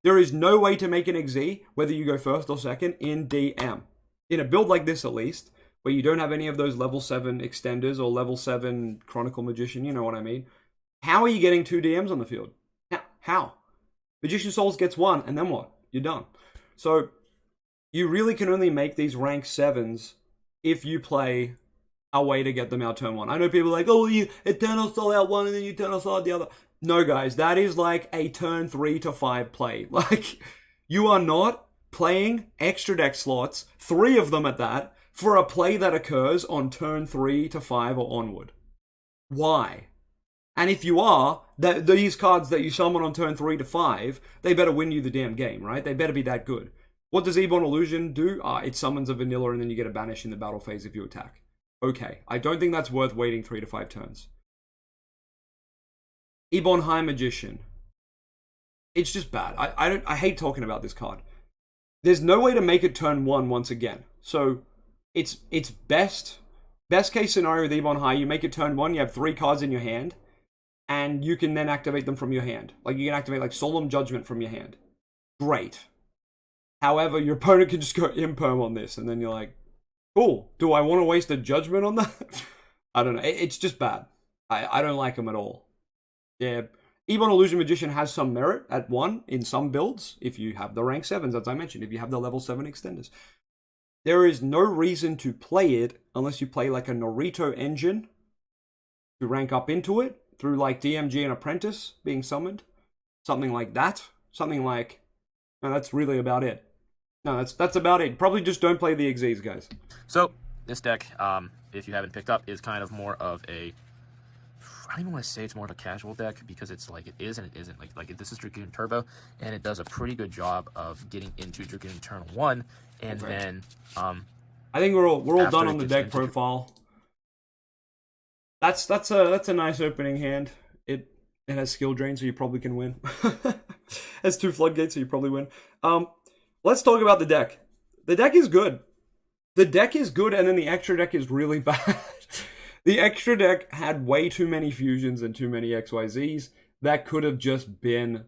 There is no way to make an XZ, whether you go first or second, in DM. In a build like this, at least, where you don't have any of those level 7 extenders or level 7 Chronicle Magician, you know what I mean? How are you getting 2 DMs on the field? How? Magician Souls gets 1, and then what? You're done. So, you really can only make these rank 7s if you play a way to get them out turn 1. I know people are like, oh, you Eternal Soul out 1 and then you Eternal Soul out the other. No, guys, that is like a turn 3 to 5 play. Like, you are not playing extra deck slots, 3 of them at that, for a play that occurs on turn 3 to 5 or onward. Why? And if you are, these cards that you summon on turn 3 to 5, they better win you the damn game, right? They better be that good. What does Ebon Illusion do? It summons a vanilla and then you get a banish in the battle phase if you attack. Okay, I don't think that's worth waiting 3 to 5 turns. Ebon High Magician. It's just bad. I hate talking about this card. There's no way to make it turn 1 once again. So, it's best case scenario with Ebon High, you make it turn 1, you have 3 cards in your hand, and you can then activate them from your hand. Like, you can activate, like, Solemn Judgment from your hand. Great. However, your opponent can just go imperm on this, and then you're like, cool, do I want to waste a judgment on that? I don't know. It's just bad. I don't like them at all. Yeah, Ebon Illusion Magician has some merit at 1 in some builds, if you have the rank 7s, as I mentioned, if you have the level 7 extenders. there is no reason to play it unless you play like a Naruto engine to rank up into it through like DMG and Apprentice being summoned. Something like that. Something like... No, that's really about it. No, that's about it. Probably just don't play the Xyz, guys. So, this deck, if you haven't picked up, is kind of more of a... I don't even want to say it's more of a casual deck, because it's like it is and it isn't. Like this is Dragoon Turbo, and it does a pretty good job of getting into Dragoon Turn 1, and then... I think we're all done on the deck profile. That's a nice opening hand. It has skill drain, so you probably can win. It has 2 floodgates, so you probably win. Let's talk about the deck. The deck is good. The deck is good, and then the extra deck is really bad. The extra deck had way too many fusions and too many XYZs that could have just been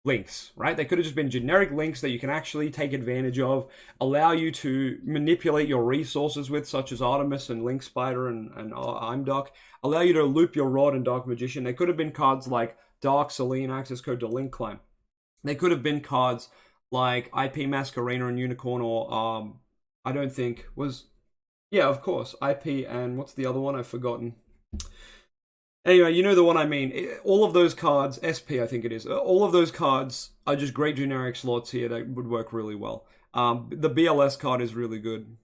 links, right? They could have just been generic links that you can actually take advantage of, allow you to manipulate your resources with, such as Artemis and Link Spider and Imdok, allow you to loop your Rod and Dark Magician. They could have been cards like Dark Selene, access code to Link Climb. They could have been cards like IP Masquerena and Unicorn, or I don't think was... Yeah, of course. IP and what's the other one? I've forgotten. Anyway, you know the one I mean. All of those cards, SP I think it is, all of those cards are just great generic slots here that would work really well. The BLS card is really good.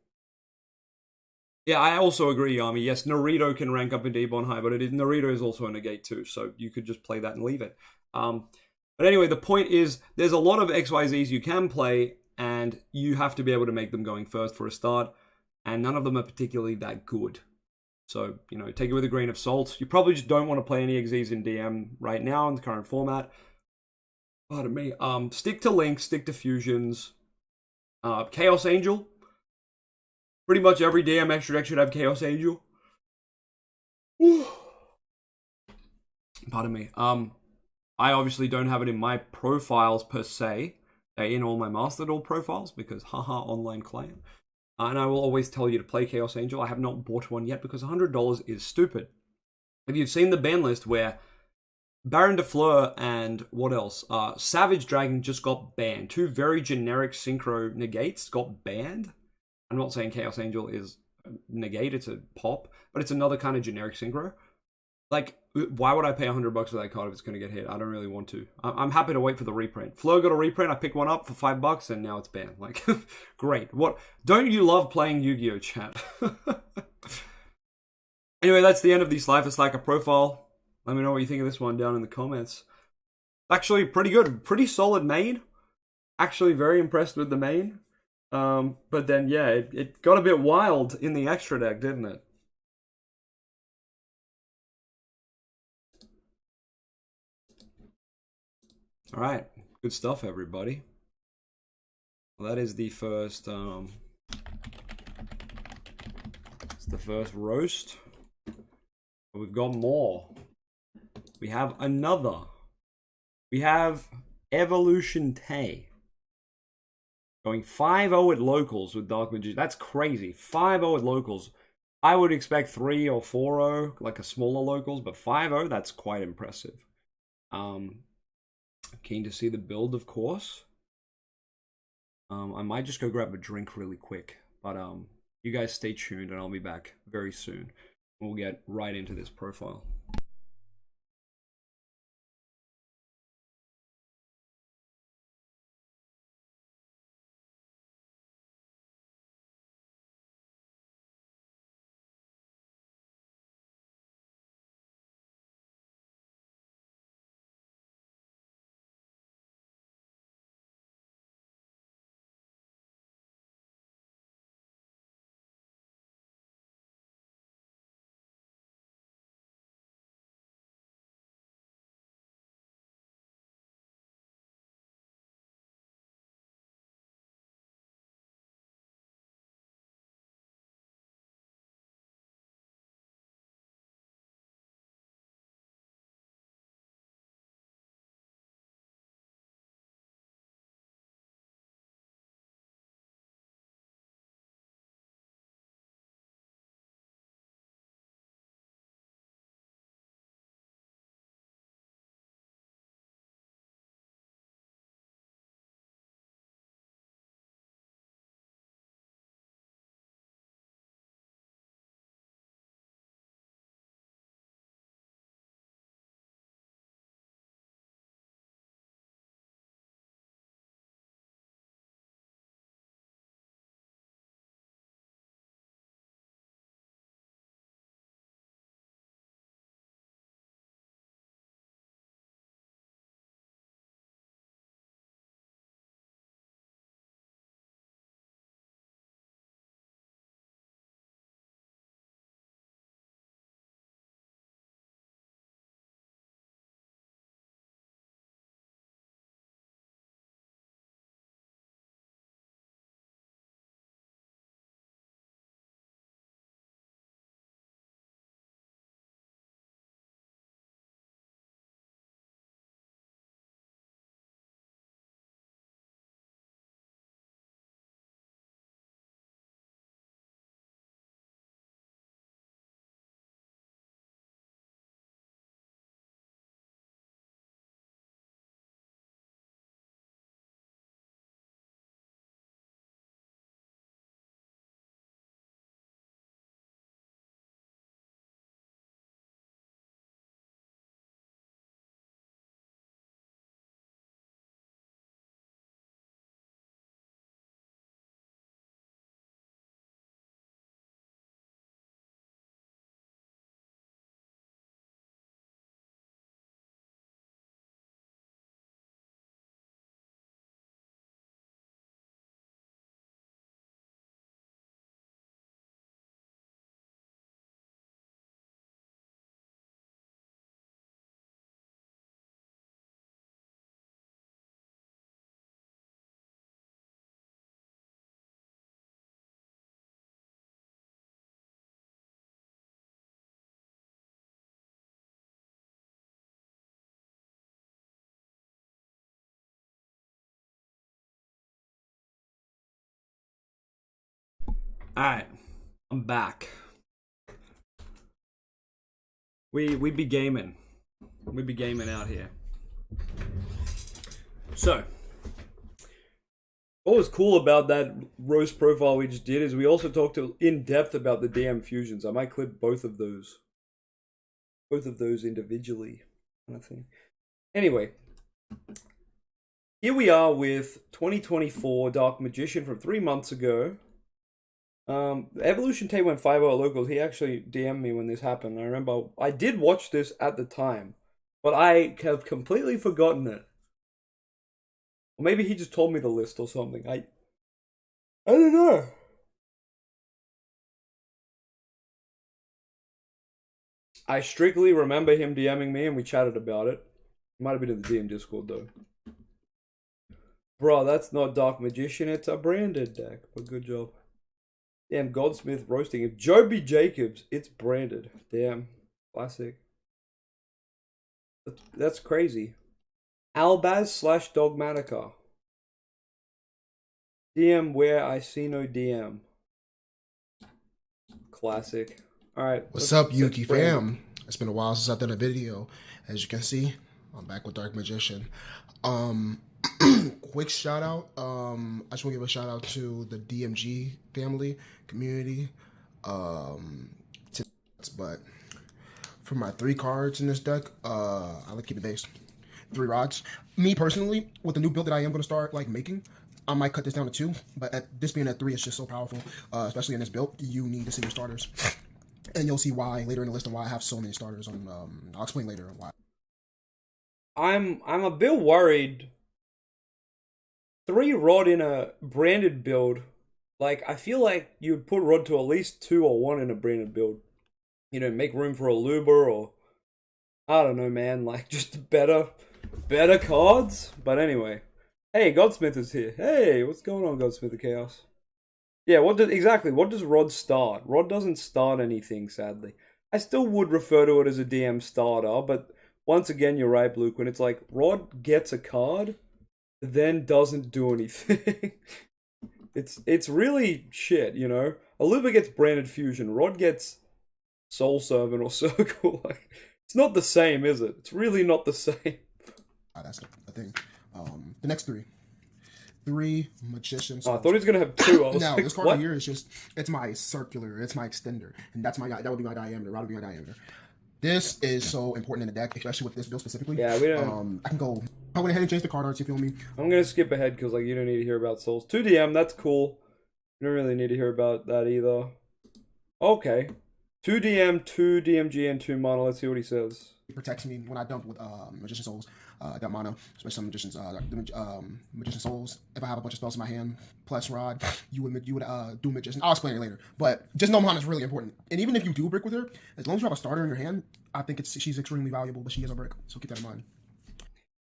Yeah, I also agree, Yami. Yes, Naruto can rank up into Ebon High, but Naruto is also a negate too, so you could just play that and leave it. But anyway, the point is, there's a lot of XYZs you can play, and you have to be able to make them going first for a start. And none of them are particularly that good. So, you know, take it with a grain of salt. You probably just don't want to play any Xyz in DM right now in the current format. Pardon me. Stick to Link, stick to Fusions. Chaos Angel. Pretty much every DM extra deck should have Chaos Angel. Pardon me. I obviously don't have it in my profiles per se. They're in all my Master Duel profiles because haha, online client. And I will always tell you to play Chaos Angel. I have not bought one yet because $100 is stupid. If you've seen the ban list where Baron de Fleur and what else? Savage Dragon just got banned. 2 very generic synchro negates got banned. I'm not saying Chaos Angel is a negate, it's a pop, but it's another kind of generic synchro. Like, why would I pay $100 for that card if it's going to get hit? I don't really want to. I'm happy to wait for the reprint. Fleur got a reprint. I picked one up for $5 and now it's banned. Like, great. What? Don't you love playing Yu-Gi-Oh, chat? Anyway, that's the end of the Slier for Slacker profile. Let me know what you think of this one down in the comments. Actually, pretty good. Pretty solid main. Actually, very impressed with the main. But then, yeah, it got a bit wild in the extra deck, didn't it? All right, good stuff, everybody. Well, that is the first. It's the first roast. But we've got more. We have another. We have Evolution Tay. Going 5-0 at locals with Dark Magician. That's crazy. 5-0 at locals. I would expect 3 or 4-0, like a smaller locals, but 5-0, that's quite impressive. Keen to see the build, of course. I might just go grab a drink really quick, but you guys stay tuned and I'll be back very soon. We'll get right into this profile. Alright, I'm back. We be gaming. We be gaming out here. So, what was cool about that roast profile we just did is we also talked in depth about the DM fusions. I might clip both of those individually, kind of thing. Anyway, here we are with 2024 Dark Magician from 3 months ago. The Evolution Tape went 5-0 at locals. He actually DM'd me when this happened. I remember I did watch this at the time, but I have completely forgotten it. Or maybe he just told me the list or something. I don't know. I strictly remember him DMing me and we chatted about it. It might have been in the DM Discord though. Bro, that's not Dark Magician, it's a branded deck. But good job. Damn, Godsmith roasting. If Joby Jacobs, it's branded. Damn, classic. That's crazy. Albaz / Dogmatica. DM where I see no DM. Classic. Alright. What's up, Yuki fam? It's been a while since I've done a video. As you can see, I'm back with Dark Magician. Quick shout out. I just want to give a shout out to the DMG family, community. But for my 3 cards in this deck, I like to keep it base. 3 rods. Me personally, with the new build that I am going to start making, I might cut this down to 2. But this being at 3, it's just so powerful. Especially in this build, you need to see your starters, and you'll see why later in the list and why I have so many starters. I'll explain later why. I'm a bit worried. 3 rod in a branded build, I feel like you'd put rod to at least 2 or 1 in a branded build. You know, make room for a Luber or I don't know, man. Just better cards. But anyway, hey, Godsmith is here. Hey, what's going on, Godsmith of Chaos? Yeah, what does Rod start? Rod doesn't start anything, sadly. I still would refer to it as a DM starter, but once again, you're right, Blue Quinn. It's like Rod gets a card, then doesn't do anything. It's really shit, you know? Aluba gets branded fusion. Rod gets Soul Servant or Circle. It's not the same, is it? It's really not the same. That's the thing. The next 3 Magicians. Oh, I thought he was gonna have 2. No, this card right here is just, it's my circular, it's my extender, and that would be my diameter. That would be my diameter. This is so important in the deck, especially with this build specifically. Yeah, we don't. I went ahead and changed the card arts. You feel me? I'm gonna skip ahead because you don't need to hear about souls. 2 DM, that's cool. You don't really need to hear about that either. Okay, 2 DM, 2 DMG, and 2 mana. Let's see what he says. It protects me when I dump with Magician Souls. That mana, especially some Magicians, Magician Souls. If I have a bunch of spells in my hand plus Rod, you would do Magician. I'll explain it later. But just know mana is really important. And even if you do brick with her, as long as you have a starter in your hand, I think she's extremely valuable. But she is a brick, so keep that in mind.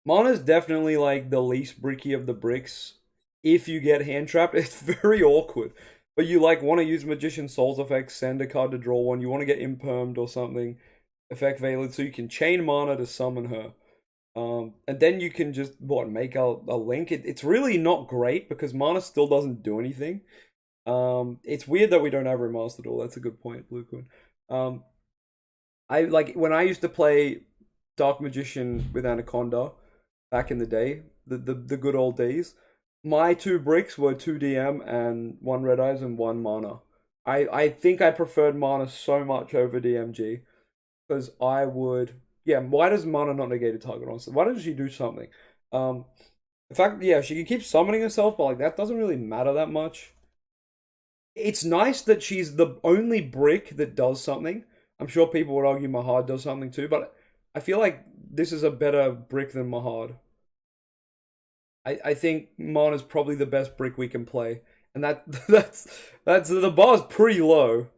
Mana is definitely the least bricky of the bricks. If you get hand trapped, it's very awkward. But you want to use Magician Souls effect, send a card to draw 1. You want to get impermed or something, effect Valid, so you can chain mana to summon her. And then you can just make a link. It's really not great because mana still doesn't do anything. It's weird that we don't have remastered all. That's a good point, Blue Quinn. I when I used to play Dark Magician with Anaconda back in the day, the good old days. My 2 bricks were 2 DM and 1 Red Eyes and 1 mana. I think I preferred mana so much over DMG because I would. Yeah, why does mana not negate a target, honestly? Why doesn't she do something? In fact, yeah, she can keep summoning herself, but that doesn't really matter that much. It's nice that she's the only brick that does something. I'm sure people would argue Mahad does something too, but I feel like this is a better brick than Mahad. I think mana's probably the best brick we can play. And that's the bar's pretty low.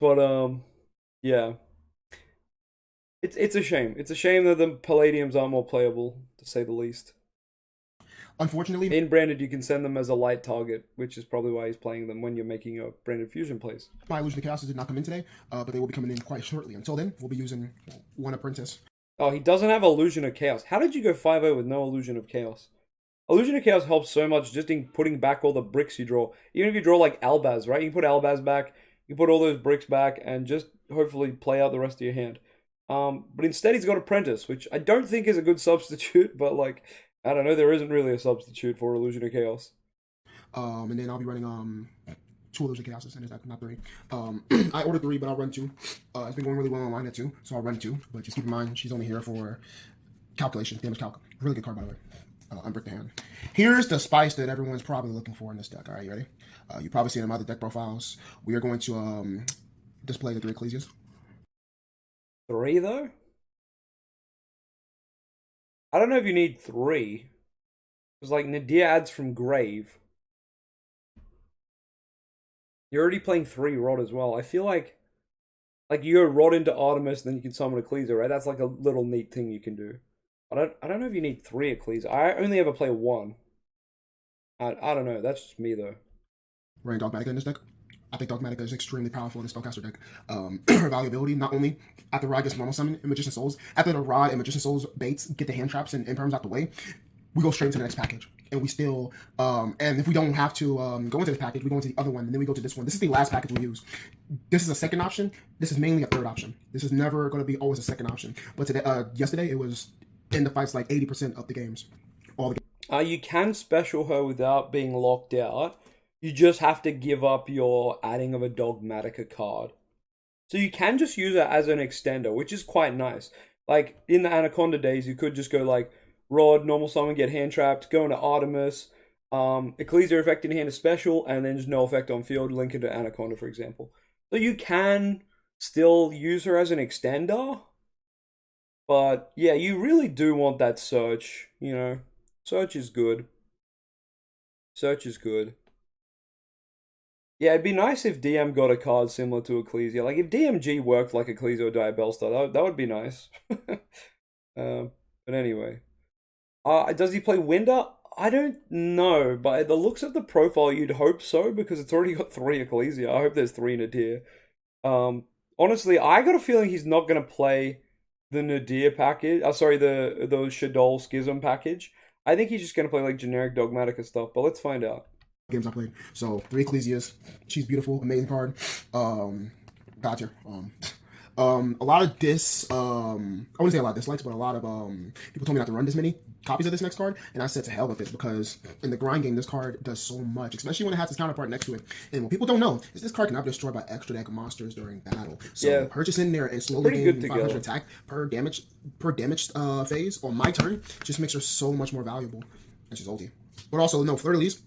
But yeah. It's a shame. It's a shame that the Palladiums are more playable, to say the least. Unfortunately, in branded, you can send them as a light target, which is probably why he's playing them when you're making your branded fusion plays. My Illusion of Chaos did not come in today, but they will be coming in quite shortly. Until then, we'll be using 1 Apprentice. Oh, he doesn't have Illusion of Chaos. How did you go 5-0 with no Illusion of Chaos? Illusion of Chaos helps so much just in putting back all the bricks you draw. Even if you draw like Albaz, right? You can put Albaz back, you put all those bricks back, and just hopefully play out the rest of your hand. But instead he's got Apprentice, which I don't think is a good substitute, but like, I don't know, there isn't really a substitute for Illusion of Chaos. And then I'll be running 2 Illusion Chaoses, and it's not 3. I ordered 3, but I'll run 2. It's been going really well online at 2, so I'll run 2. But just keep in mind, she's only here for calculation, damage calc. Really good card, by the way. Unbrick the hand. Here's the spice that everyone's probably looking for in this deck. All right, you ready? You probably see it in my other deck profiles. We are going to display the 3 Ecclesias. 3 though? I don't know if you need 3. Because like Nadir adds from Grave. You're already playing 3 Rod as well. I feel like you go Rod into Artemis, then you can summon Ecclesia, right? That's like a little neat thing you can do. I don't know if you need 3 Ecclesia. I only ever play 1. I don't know. That's just me though. Running Dogmatica in this deck. I think Dogmatica is extremely powerful in the Spellcaster deck. Her valuability, not only after Rod gets normal summon in Magician Souls, after the Rod and Magician Souls baits get the hand traps and imperms out the way, we go straight into the next package. And we still, and if we don't have to go into this package, we go into the other one, and then we go to this one. This is the last package we use. This is a second option. This is mainly a third option. This is never going to be always a second option. But today, yesterday, it was in the fights like 80% of the games. All the games. You can special her without being locked out. You just have to give up your adding of a Dogmatica card. So you can just use it as an extender, which is quite nice. Like, in the Anaconda days, you could just go like, Rod, normal summon, get hand trapped, go into Artemis, Ecclesia effect in hand is special, and then just no effect on field, link into Anaconda, for example. So you can still use her as an extender, but yeah, you really do want that search, you know. Search is good. Search is good. Yeah, it'd be nice if DM got a card similar to Ecclesia. Like, if DMG worked like Ecclesia or Diabellstar, that would be nice. But anyway. Does he play Winder? I don't know, but the looks of the profile, you'd hope so, because it's already got 3 Ecclesia. I hope there's 3 Nadir. Honestly, I got a feeling he's not going to play the Nadir package. Sorry, the Shadol Schism package. I think he's just going to play like generic Dogmatica stuff, but let's find out. Games I played. So 3 Ecclesias. She's beautiful, amazing card. God tier. A lot of I wouldn't say a lot of dislikes, but a lot of people told me not to run this many copies of this next card, and I said to hell with it, because in the grind game this card does so much, especially when it has its counterpart next to it. And what people don't know is this card cannot be destroyed by extra deck monsters during battle. So yeah, purchasing there and slowly gaining 500 attack per damage phase on my turn just makes her so much more valuable. And she's ulti. But also, no, fleur de lis,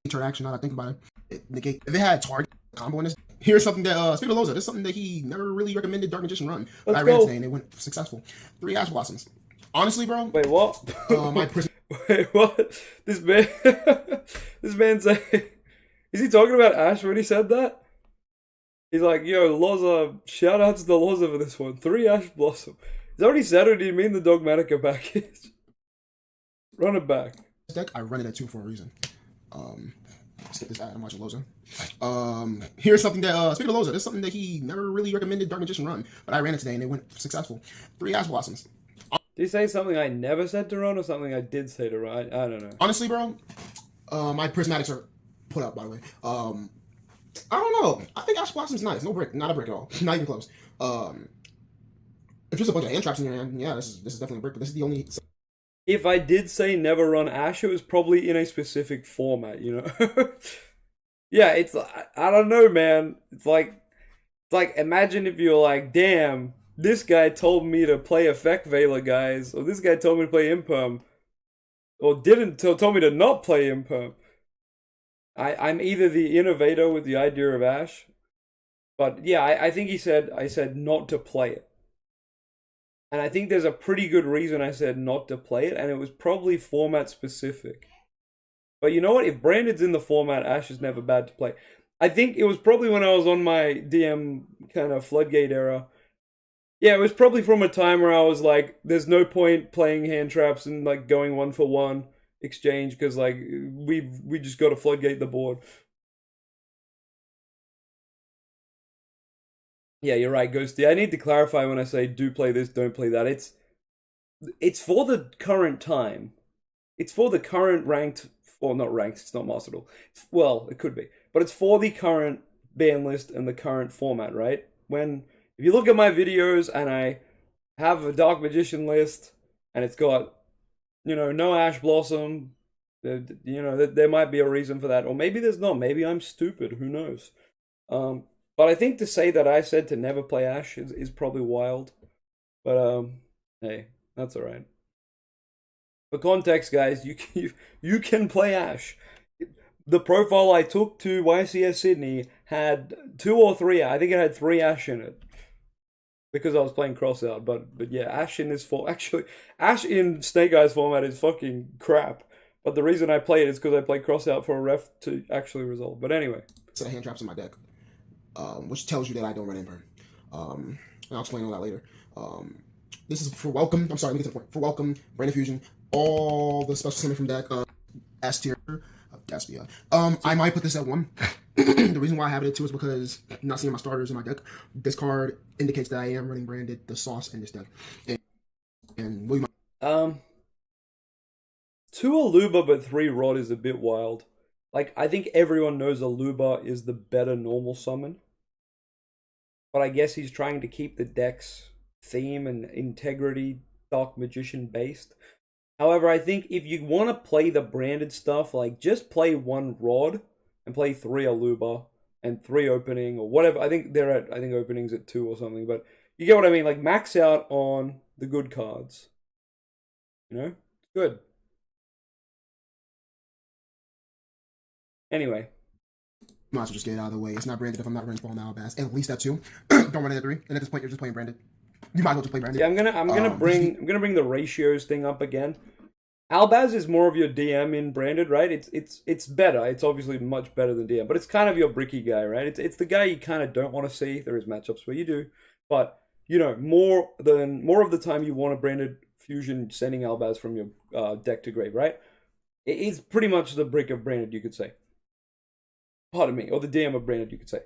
turn action, now that I think about it, negate. If it had target combo in this, here's something that, speaking of LOZA, this is something that he never really recommended DarkMagician run. But I ran today and it went successful. 3 Ash Blossoms. Honestly, bro. Wait, what? Wait, what? This man say, is he talking about Ash when he said that? He's like, yo, LOZA, shout out to the LOZA for this one. 3 Ash Blossom. Is that what he said, or did he mean the Dogmatica package? Run it back. This deck, I run it at 2 for a reason. Skip this ad, I'm watching LOZA. Here's something that, speaking of LOZA, this is something that he never really recommended DarkMagician run, but I ran it today and it went successful. 3 Ash Blossoms. Did he say something I never said to run, or something I did say to run? I don't know. Honestly, bro, my prismatics are put up, by the way. I don't know. I think Ash Blossom's nice. No brick. Not a brick at all. Not even close. If there's a bunch of hand traps in your hand, yeah, this is definitely a brick, but this is the only... If I did say never run Ash, it was probably in a specific format, you know? Yeah, it's... I don't know, man. It's like, imagine if you're like, damn, this guy told me to play Effect Veiler, guys. Or this guy told me to play Imperm. Or told me to not play Imperm. I'm either the innovator with the idea of Ash. But yeah, I think I said not to play it. And I think there's a pretty good reason I said not to play it. And it was probably format specific. But you know what? If Branded's in the format, Ash is never bad to play. I think it was probably when I was on my DM kind of floodgate era. Yeah, it was probably from a time where I was like, there's no point playing hand traps and like going 1-for-1 exchange, because like we just got to floodgate the board. Yeah, you're right, Ghosty. I need to clarify when I say do play this, don't play that. It's for the current time. it's for the current ranked, or not ranked, it's not Master Duel. Well, it could be, but it's for the current ban list and the current format, right? If you look at my videos and I have a Dark Magician list and it's got, no Ash Blossom, there might be a reason for that, or maybe there's not. Maybe I'm stupid. Who knows? But I think to say that I said to never play Ash is probably wild. But hey, that's all right. For context, guys, you can play Ash. The profile I took to YCS Sydney had 2 or 3. I think it had 3 Ash in it because I was playing Crossout. But yeah, Ash in this Ash in Snake Eyes format is fucking crap. But the reason I play it is because I play Crossout for a ref to actually resolve. But anyway, set of hand traps in my deck, which tells you that I don't run Imperm. And I'll explain all that later. This is for welcome. I'm sorry, let me get to the point. For welcome, Branded Fusion, all the special summon from deck, S tier of Despia. I might put this at 1. The reason why I have it at 2 is because I'm not seeing my starters in my deck. This card indicates that I am running Branded, the sauce in this deck. And will you 2 Aluba but 3 Rod is a bit wild. Like, I think everyone knows Aluba is the better normal summon. But I guess he's trying to keep the deck's theme and integrity Dark Magician based. However, I think if you want to play the branded stuff, like, just play 1 Rod and play 3 Aluba and 3 opening or whatever. I think opening's at 2 or something, but you get what I mean. Like, max out on the good cards. Good. Anyway. Might as well just get it out of the way. It's not branded if I'm not running Spawn Albass. At least at 2. Don't run it at 3. And at this point, you're just playing branded. You might as well just play branded. Yeah, I'm gonna bring the ratios thing up again. Albaz is more of your DM in branded, right? It's better. It's obviously much better than DM, but it's kind of your bricky guy, right? It's the guy you kind of don't want to see. There is matchups where you do, but more of the time you want a branded fusion sending Albaz from your deck to grave, right? It's pretty much the brick of branded, you could say. Pardon me, or the DM of branded, you could say.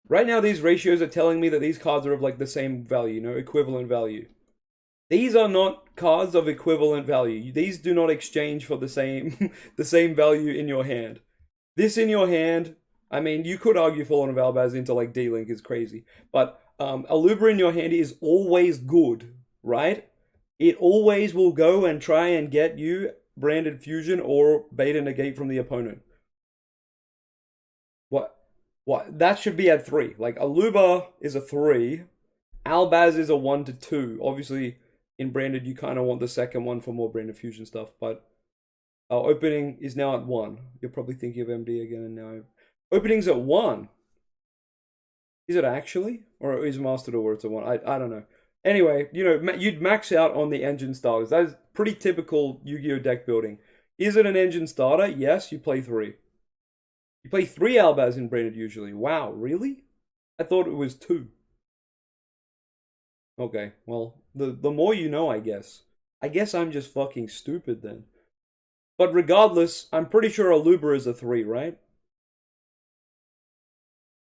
Right now, these ratios are telling me that these cards are of like the same value, equivalent value. These are not cards of equivalent value. These do not exchange for the same the same value in your hand. This in your hand, I mean, you could argue Fallen of Albaz into like D-Link is crazy, but Aluba in your hand is always good, right? It always will go and try and get you branded fusion or beta negate from the opponent. What? That should be at 3. Like, Aluba is a 3. Albaz is a 1 to 2. Obviously, in branded, you kind of want the second one for more branded fusion stuff. But our opening is now at 1. You're probably thinking of MD again. And now opening's at 1. Is it actually? Or is Master Duel where it's at 1? I don't know. Anyway, you'd max out on the engine starters. That is pretty typical Yu-Gi-Oh! Deck building. Is it an engine starter? Yes, you play 3. You play 3 Albaz in branded usually. Wow, really? I thought it was 2. Okay, well, the more you know, I guess. I guess I'm just fucking stupid then. But regardless, I'm pretty sure Aluba is a 3, right?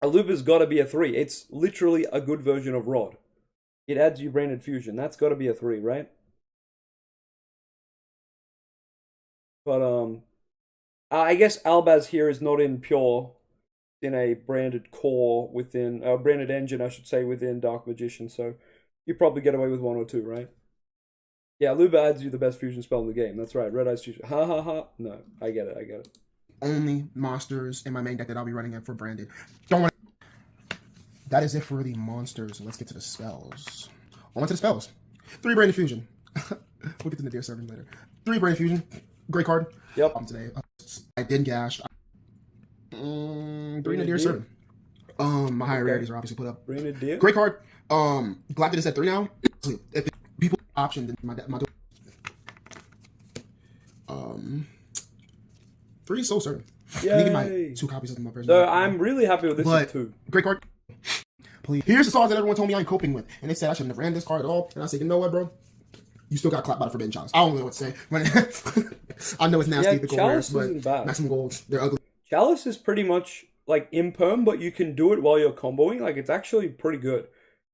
Aluba's gotta be a 3. It's literally a good version of Rod. It adds you branded fusion. That's gotta be a 3, right? But, I guess Albaz here is not in pure, in a branded core within, branded engine, I should say, within Dark Magician, so you probably get away with 1 or 2, right? Yeah, Aluba adds you the best fusion spell in the game. That's right, Red Eyes Fusion. Ha ha ha. No, I get it. Only monsters in my main deck that I'll be running in for branded. Don't want. That is it for the monsters. Let's get to the spells. On to the spells. 3 branded fusion. We'll get to the Nadir servant later. 3 branded fusion. Great card. Yep. Today. I did gash. 3 Nadir servant. My higher rarities are obviously put up. Branded Deer. Great card. Glad that it's at 3 now. If people option, then my 3 Soul Servant. Yay. I think my 2 copies of my person. So I'm really happy with this too. Great card. Please. Here's the songs that everyone told me I'm coping with, and they said I shouldn't have ran this card at all. And I said, you know what, bro? You still got clapped by the Forbidden Chalice. I don't know what to say. I know it's nasty, the Chalice but isn't bad. Maximum Golds, they're ugly. Chalice is pretty much like imperm, but you can do it while you're comboing. Like, it's actually pretty good.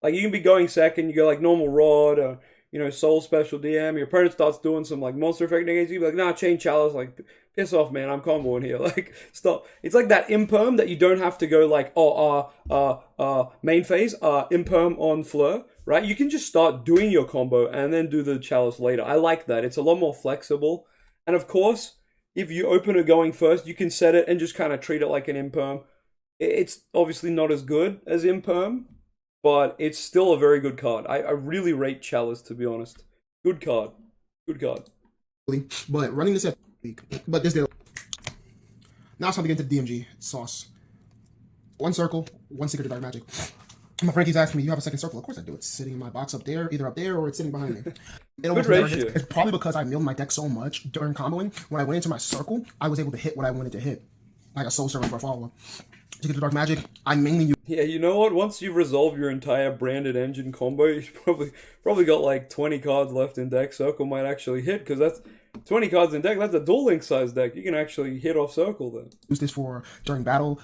Like, you can be going second, you go like normal Rod, or Soul Special DM, your opponent starts doing some like monster effect against you, be like, nah, chain Chalice, like piss off, man, I'm comboing here. Like, stop. It's like that imperm that you don't have to go like, main phase, imperm on Fleur, right? You can just start doing your combo and then do the Chalice later. I like that. It's a lot more flexible. And of course, if you open it going first, you can set it and just kind of treat it like an imperm. It's obviously not as good as imperm, but it's still a very good card. I really rate Chalice, to be honest. Good card. Good card. But running this at week, but this day. Now it's time to get into DMG sauce. 1 circle, 1 secret to dark magic. My friend keeps asking me, you have a second circle? Of course I do. It's sitting in my box up there, either up there or it's sitting behind me. Good ratio. It's probably because I milled my deck so much during comboing. When I went into my circle, I was able to hit what I wanted to hit. Like a soul servant for a follower. To get to dark magic, I mainly use... Yeah, you know what? Once you resolve your entire branded engine combo, you've probably got like 20 cards left in deck. Circle might actually hit, because that's 20 cards in deck. That's a Duel Link size deck. You can actually hit off circle then. Use this for during battle,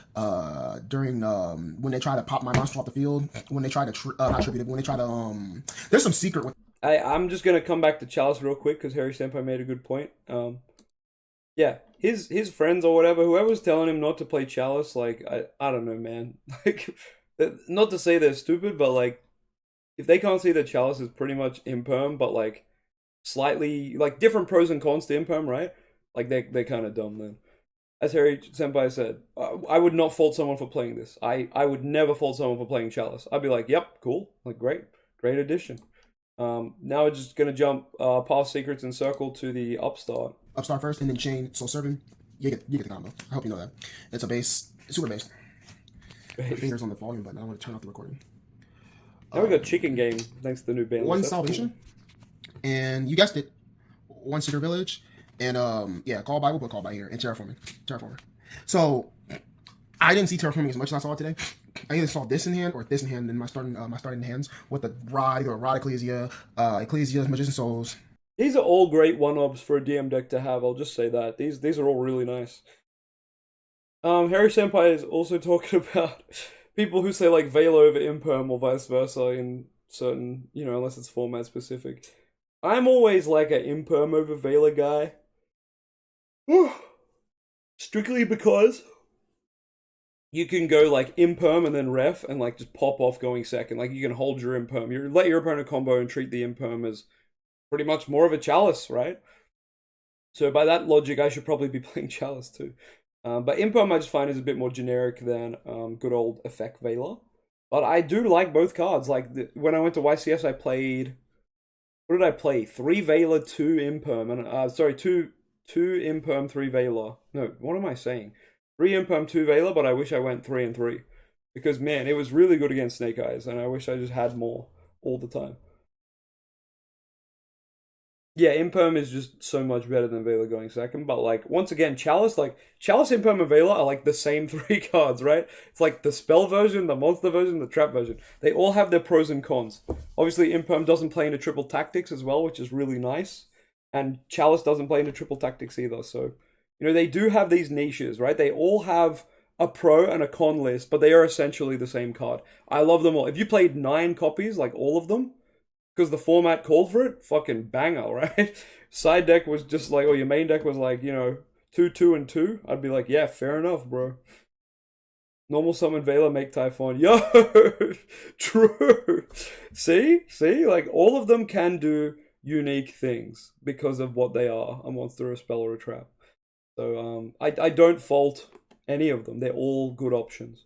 during when they try to pop my monster off the field, when they try to not tribute, when they try to there's some secret with... I'm just gonna come back to Chalice real quick because Harry Senpai made a good point. Yeah, his friends or whatever, whoever's telling him not to play Chalice, like I don't know, man. Like, not to say they're stupid, but like, if they can't see that Chalice is pretty much imperm, but like slightly like different pros and cons to imperm, right? Like they're kind of dumb then. As Harry Senpai said, I would not fault someone for playing this. I would never fault someone for playing Chalice. I'd be like, yep, cool, like great addition. Now we're just gonna jump past secrets and circle to the upstart. Upstart first, and then chain soul servant. You get the combo. I hope you know that. It's a base, super base. My fingers on the volume button. I don't want to turn off the recording. Now we got chicken game thanks to the new Banlist. 1 salvation, cool. And you guessed it, 1 secret village, and call by. We'll put call by here and terraformer. So I didn't see terraforming as much as I saw it today. I either saw this in hand or this in hand in my starting hands with the rod, either a rod Ecclesia, Magician Souls. These are all great one-ups for a DM deck to have, I'll just say that. These are all really nice. Harry Senpai is also talking about people who say like Veil over Imperm or vice versa in certain, unless it's format specific. I'm always like an Imperm over Veiler guy. Strictly because you can go like Imperm and then Ref and like just pop off going second. Like you can hold your Imperm. You let your opponent combo and treat the Imperm as pretty much more of a Chalice, right? So by that logic, I should probably be playing Chalice too. But Imperm I just find is a bit more generic than good old Effect Veiler. But I do like both cards. Like when I went to YCS, I played... What did I play? 3 Veiler, 2 Imperm. And, sorry, 2 Imperm, 3 Veiler. No, what am I saying? 3 Imperm, 2 Veiler, but I wish I went 3 and 3. Because, man, it was really good against Snake Eyes, and I wish I just had more all the time. Yeah, Imperm is just so much better than Veiler going second, but like, once again, Chalice, Imperm, and Veiler are like the same 3 cards, right? It's like the spell version, the monster version, the trap version. They all have their pros and cons. Obviously, Imperm doesn't play into triple tactics as well, which is really nice. And Chalice doesn't play into triple tactics either, so... they do have these niches, right? They all have a pro and a con list, but they are essentially the same card. I love them all. If you played 9 copies, like all of them, because the format called for it, fucking banger, right? Side deck was just like, or your main deck was like, 2, 2, and 2. I'd be like, yeah, fair enough, bro. Normal summon Veiler, make Typhon. Yo! True! See? Like, all of them can do unique things because of what they are. A monster, a spell, or a trap. So, I don't fault any of them. They're all good options.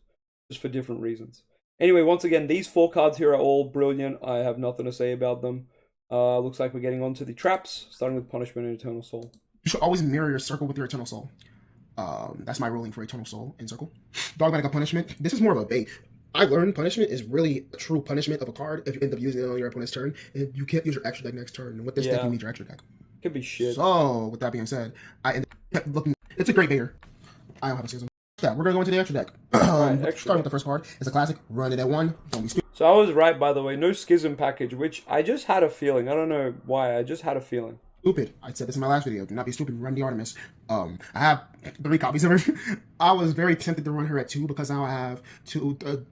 Just for different reasons. Anyway, once again, these 4 cards here are all brilliant. I have nothing to say about them. Looks like we're getting on to the traps, starting with Punishment and Eternal Soul. You should always mirror your circle with your Eternal Soul. That's my ruling for Eternal Soul in circle. Dogmatic Punishment. This is more of a bait. I learned Punishment is really a true punishment of a card if you end up using it on your opponent's turn. And you can't use your extra deck next turn. And with this deck, you need your extra deck. Could be shit. So, with that being said, I ended up looking... It's a great baiter. I don't have a season. Yeah, we're going to go into the extra deck. Starting with the first card. It's a classic. Run it at 1. Don't be stupid. So I was right, by the way. No Schism package, which I just had a feeling. I don't know why. I just had a feeling. Stupid. I said this in my last video. Do not be stupid. Run the Artemis. I have 3 copies of her. I was very tempted to run her at 2 because now I have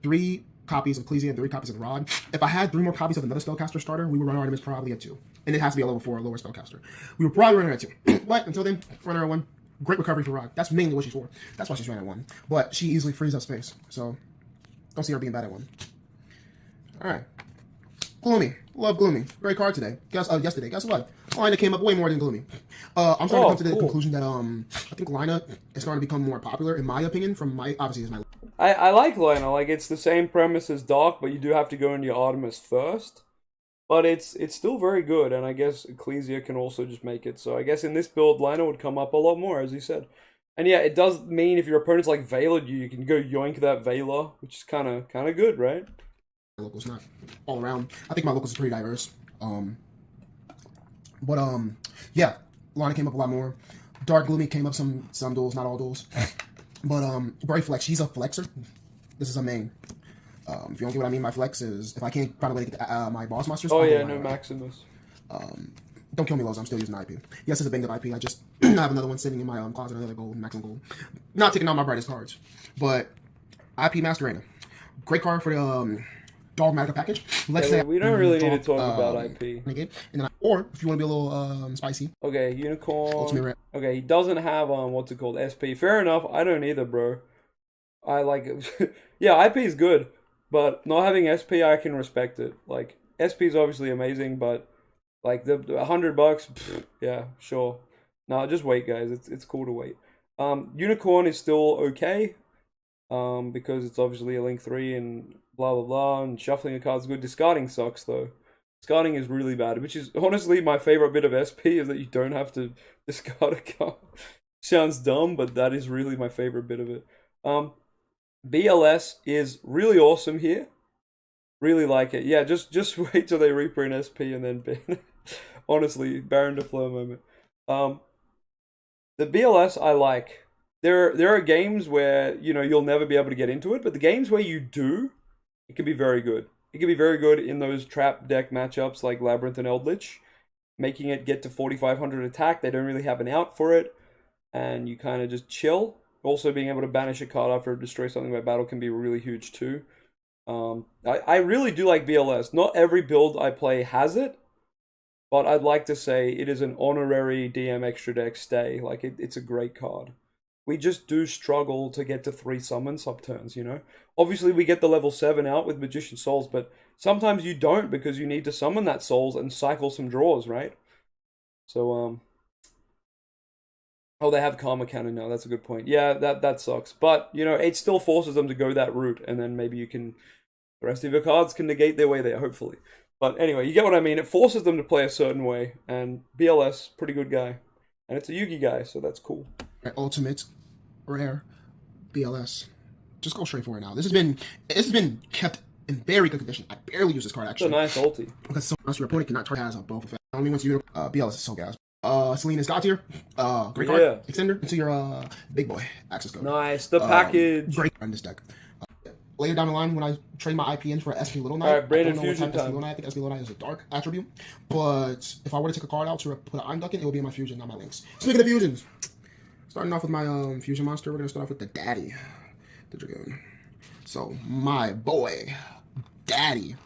3 copies of Ecclesia and 3 copies of Rod. If I had 3 more copies of another spellcaster starter, we would run Artemis probably at 2. And it has to be a level 4 or lower spellcaster. We would probably run her at 2. But until then, run her at 1. Great recovery for Rod. That's mainly what she's for. That's why she's running at 1. But she easily frees up space. So don't see her being bad at 1. Alright. Gloomy. Love Gloomy. Great card today. Yesterday. Guess what? Lina came up way more than Gloomy. I'm starting to come to the conclusion that I think Lina is starting to become more popular, in my opinion, from my obviously is my I like Lina. Like, it's the same premise as Dark, but you do have to go into your Artemis first. But it's still very good, and I guess Ecclesia can also just make it. So I guess in this build, Lina would come up a lot more, as you said. And yeah, it does mean if your opponent's like Veiler, you can go yoink that Veiler, which is kind of good, right? Locals, not all around. I think my locals is pretty diverse. Yeah, Lana came up a lot more. Dark Gloomy came up some duels, not all duels. But Brave Flex, she's a flexer. This is a main. If you don't get what I mean by flex is if I can't find a way to get my boss monsters. Oh yeah, no Maximus. Don't kill me, Loza. I'm still using IP. Yes, it's a banged up IP. I just have another one sitting in my closet, another gold, maximum gold. Not taking out my brightest cards, but IP Masquerade. Great card for the Dogmatica package. Let's say we don't really need to talk about IP. And then or if you want to be a little spicy. Okay, Unicorn. Okay, he doesn't have what's it called? SP. Fair enough. I don't either, bro. I like it. Yeah, IP is good, but not having SP, I can respect it. Like SP is obviously amazing, but like the $100, pff, yeah, sure. No, just wait, guys. It's cool to wait. Unicorn is still okay, because it's obviously a Link 3 and blah blah blah, and shuffling a card's good. Discarding sucks though. Discarding is really bad, which is honestly my favorite bit of SP is that you don't have to discard a card. Sounds dumb, but that is really my favorite bit of it. BLS is really awesome here. Really like it. Yeah, just wait till they reprint SP and then ban. Honestly, Baron de Fleur moment. The BLS I like. There are games where you'll never be able to get into it, but the games where you do, it can be very good. It can be very good in those trap deck matchups like Labyrinth and Eldritch, making it get to 4,500 attack. They don't really have an out for it, and you kind of just chill. Also, being able to banish a card after destroy something by battle can be really huge too. I really do like BLS. Not every build I play has it, but I'd like to say it is an honorary DM extra deck stay. Like, it's a great card. We just do struggle to get to 3 summon sub-turns, Obviously, we get the level 7 out with Magician Souls, but sometimes you don't because you need to summon that Souls and cycle some draws, right? So, oh, they have Karma Cannon now. That's a good point. Yeah, that sucks. But, it still forces them to go that route, and then maybe the rest of your cards can negate their way there, hopefully. But anyway, you get what I mean. It forces them to play a certain way, and BLS, pretty good guy. And it's a Yugi guy, so that's cool. Ultimate, rare, BLS. Just go straight for it now. This has been kept in very good condition. I barely use this card actually. It's a nice ulti. Because sometimes your opponent cannot target has a both effect. Only once you BLS is so gas. Selena's God tier. Great card. Yeah. Extender into your big boy access code. Nice. The package. Great on this deck. Later down the line, when I trade my IP in for SP Little Knight, Alright, Brandon Fusion time. Little Knight. I think SP Little Knight is a dark attribute. But if I were to take a card out to put an Unduck in, it would be in my fusion, not my links. Speaking of fusions, starting off with my fusion monster, we're gonna start off with the Daddy, the Dragoon. So my boy, Daddy.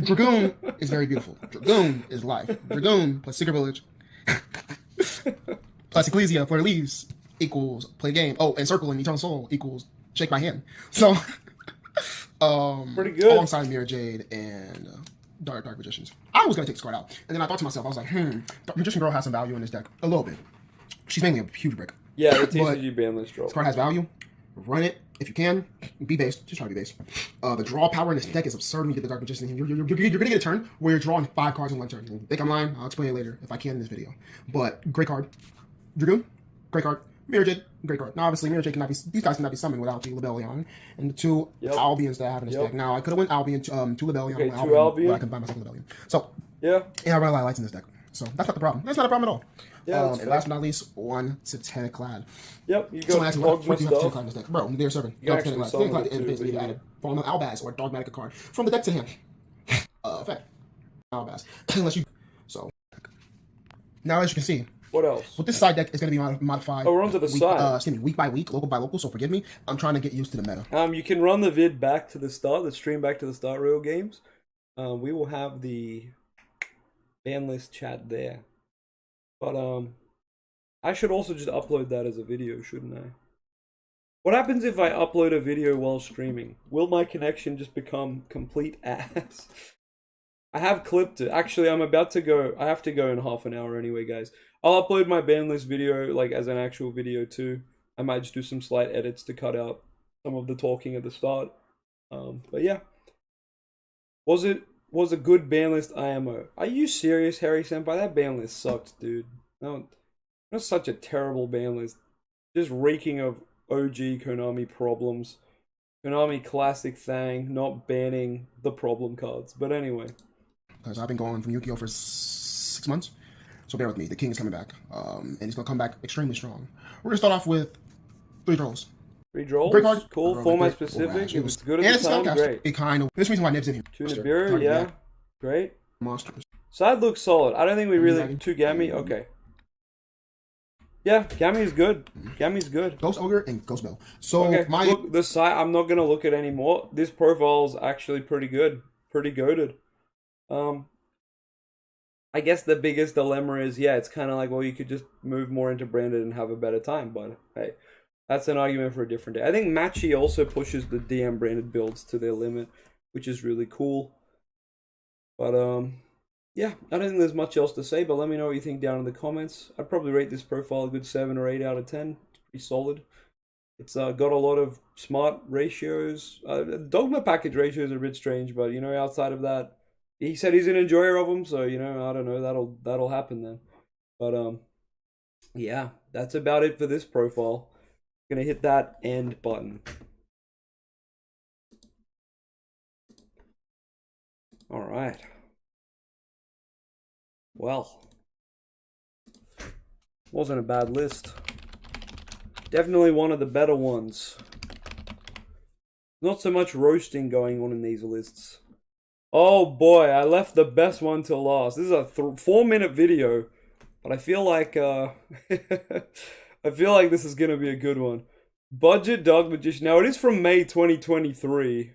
Dragoon is very beautiful. Dragoon is life. Dragoon plus Secret Village plus Ecclesia for leaves equals play game. Oh, and Circle and Eternal Soul equals shake my hand. So pretty good. Alongside Mirror Jade and Dark Magicians. I was gonna take this card out, and then I thought to myself, I was like, Dark Magician Girl has some value in this deck, a little bit. She's mainly a huge brick. Yeah, it teaches you Banlist draw. This card has value. Run it if you can. Be based. Just try to be based. The draw power in this deck is absurd when you get the Dark Magician. You're gonna get a turn where you're drawing 5 cards in one turn. You think I'm lying? I'll explain it later if I can in this video. But great card. Dragoon, great card. Mirror Jade, great card. Now, obviously, Mirror Jade cannot be. These guys cannot be summoned without the Lebellion and the 2 Albions that I have in this deck. Now, I could have went Albion, 2 Lebellion, okay, 2 Albion, but I can buy myself Lebellion. So yeah, I run a lot of lights in this deck. So that's not the problem. That's not a problem at all. Yeah, and last but not least, 1 Satanic Clad. Yep, you So got actually, what do you have Satanic Clad in this deck? Bro, they're serving. Satanic Clad is basically added from an Albaz or a Dogmatica card from the deck to hand. Effect. Albaz. Unless you. So now, as you can see, What else? With this side deck, it's going to be modified. Oh, we're onto the side. Excuse me, week by week, local by local. So forgive me. I'm trying to get used to the meta. You can run the vid back to the start, the stream back to the start. Real games. We will have the Banlist chat there. But I should also just upload that as a video, shouldn't I? What happens if I upload a video while streaming? Will my connection just become complete ass? I have clipped it. Actually, I'm about to go. I have to go in half an hour anyway, guys. I'll upload my Banlist video like as an actual video too. I might just do some slight edits to cut out some of the talking at the start. But yeah. Was a good Banlist IMO? Are you serious, Harry Senpai? That Banlist sucked, dude. No, that's such a terrible Banlist. Just reeking of OG Konami problems. Konami classic thing, not banning the problem cards. But anyway. Because I've been going from Yu-Gi-Oh for 6 months. So bear with me. The king is coming back. And he's going to come back extremely strong. We're going to start off with 3 draws. 3 draws? Great card. Cool. Format specific. It was good at the time. Great. It kind of. This reason why Nib's in here. 2 Nibiru, yeah. Great. Monsters. Side looks solid. I don't think we really... 2 Gammy? Okay. Yeah, Gammy's good. Gammy's good. Ghost Ogre and Ghost Bell. So okay, look, the side I'm not gonna look at anymore. This profile's actually pretty good. Pretty goated. I guess the biggest dilemma is, yeah, it's kind of like, well, you could just move more into branded and have a better time, but hey, that's an argument for a different day. I think Matchy also pushes the DM branded builds to their limit, which is really cool. But yeah, I don't think there's much else to say, but let me know what you think down in the comments. I'd probably rate this profile a good 7 or 8 out of 10. It's pretty solid. It's got a lot of smart ratios. Dogma package ratios are a bit strange, but you know, outside of that, he said he's an enjoyer of them, so you know, I don't know, that'll happen then. But yeah, that's about it for this profile. Gonna hit that end button. All right. Well, wasn't a bad list. Definitely one of the better ones. Not so much roasting going on in these lists. Oh boy, I left the best one till last. This is a 4-minute video, but I feel like I feel like this is gonna be a good one. Budget DarkMagician. Now it is from May 2023.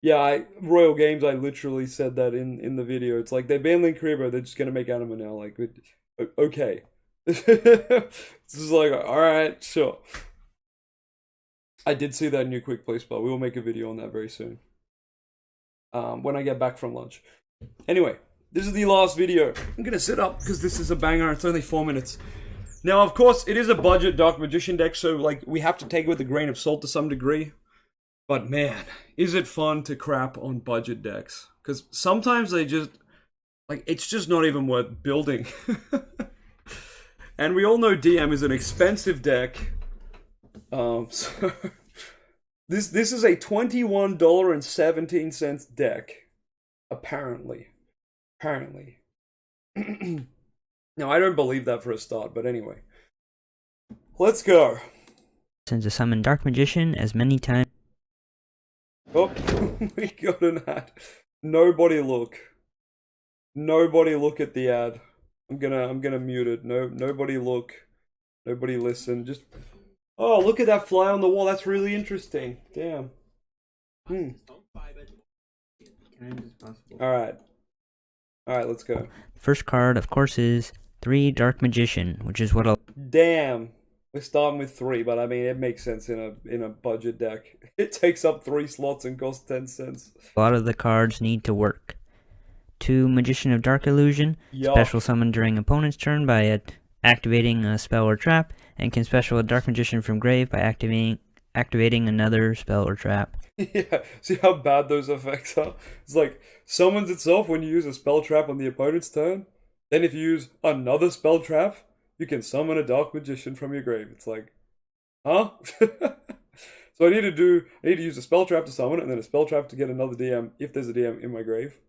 Yeah, Royal Games, I literally said that in the video. It's like, they're banning Karibo, they're just gonna make anime now. Like, okay. This is like, alright, sure. I did see that new quick play spell. We will make a video on that very soon. When I get back from lunch. Anyway, this is the last video. I'm gonna sit up, because this is a banger. It's only 4 minutes. Now, of course, it is a budget DarkMagician deck, so, like, we have to take it with a grain of salt to some degree. But man, is it fun to crap on budget decks? Because sometimes they just, like, it's just not even worth building. And we all know DM is an expensive deck. So this is a $21.17 deck. Apparently. Now, I don't believe that for a start, but anyway. Let's go. To summon DarkMagician as many times. Oh, we got an ad. Nobody look. Nobody look at the ad. I'm gonna mute it. Nobody look. Nobody listen. Just, oh, look at that fly on the wall. That's really interesting. Damn. Alright, let's go. First card, of course, is 3 DarkMagician, which is what I'll... Damn. We're starting with 3, but I mean, it makes sense in a budget deck. It takes up 3 slots and costs 10 cents. A lot of the cards need to work. 2 Magician of Dark Illusion, special summon during opponent's turn by activating a spell or trap, and can special a DarkMagician from grave by activating another spell or trap. Yeah, see how bad those effects are? It's like, summons itself when you use a spell trap on the opponent's turn. Then if you use another spell trap, you can summon a DarkMagician from your grave. It's like, huh? So I need to use a spell trap to summon it, and then a spell trap to get another DM, if there's a DM in my grave.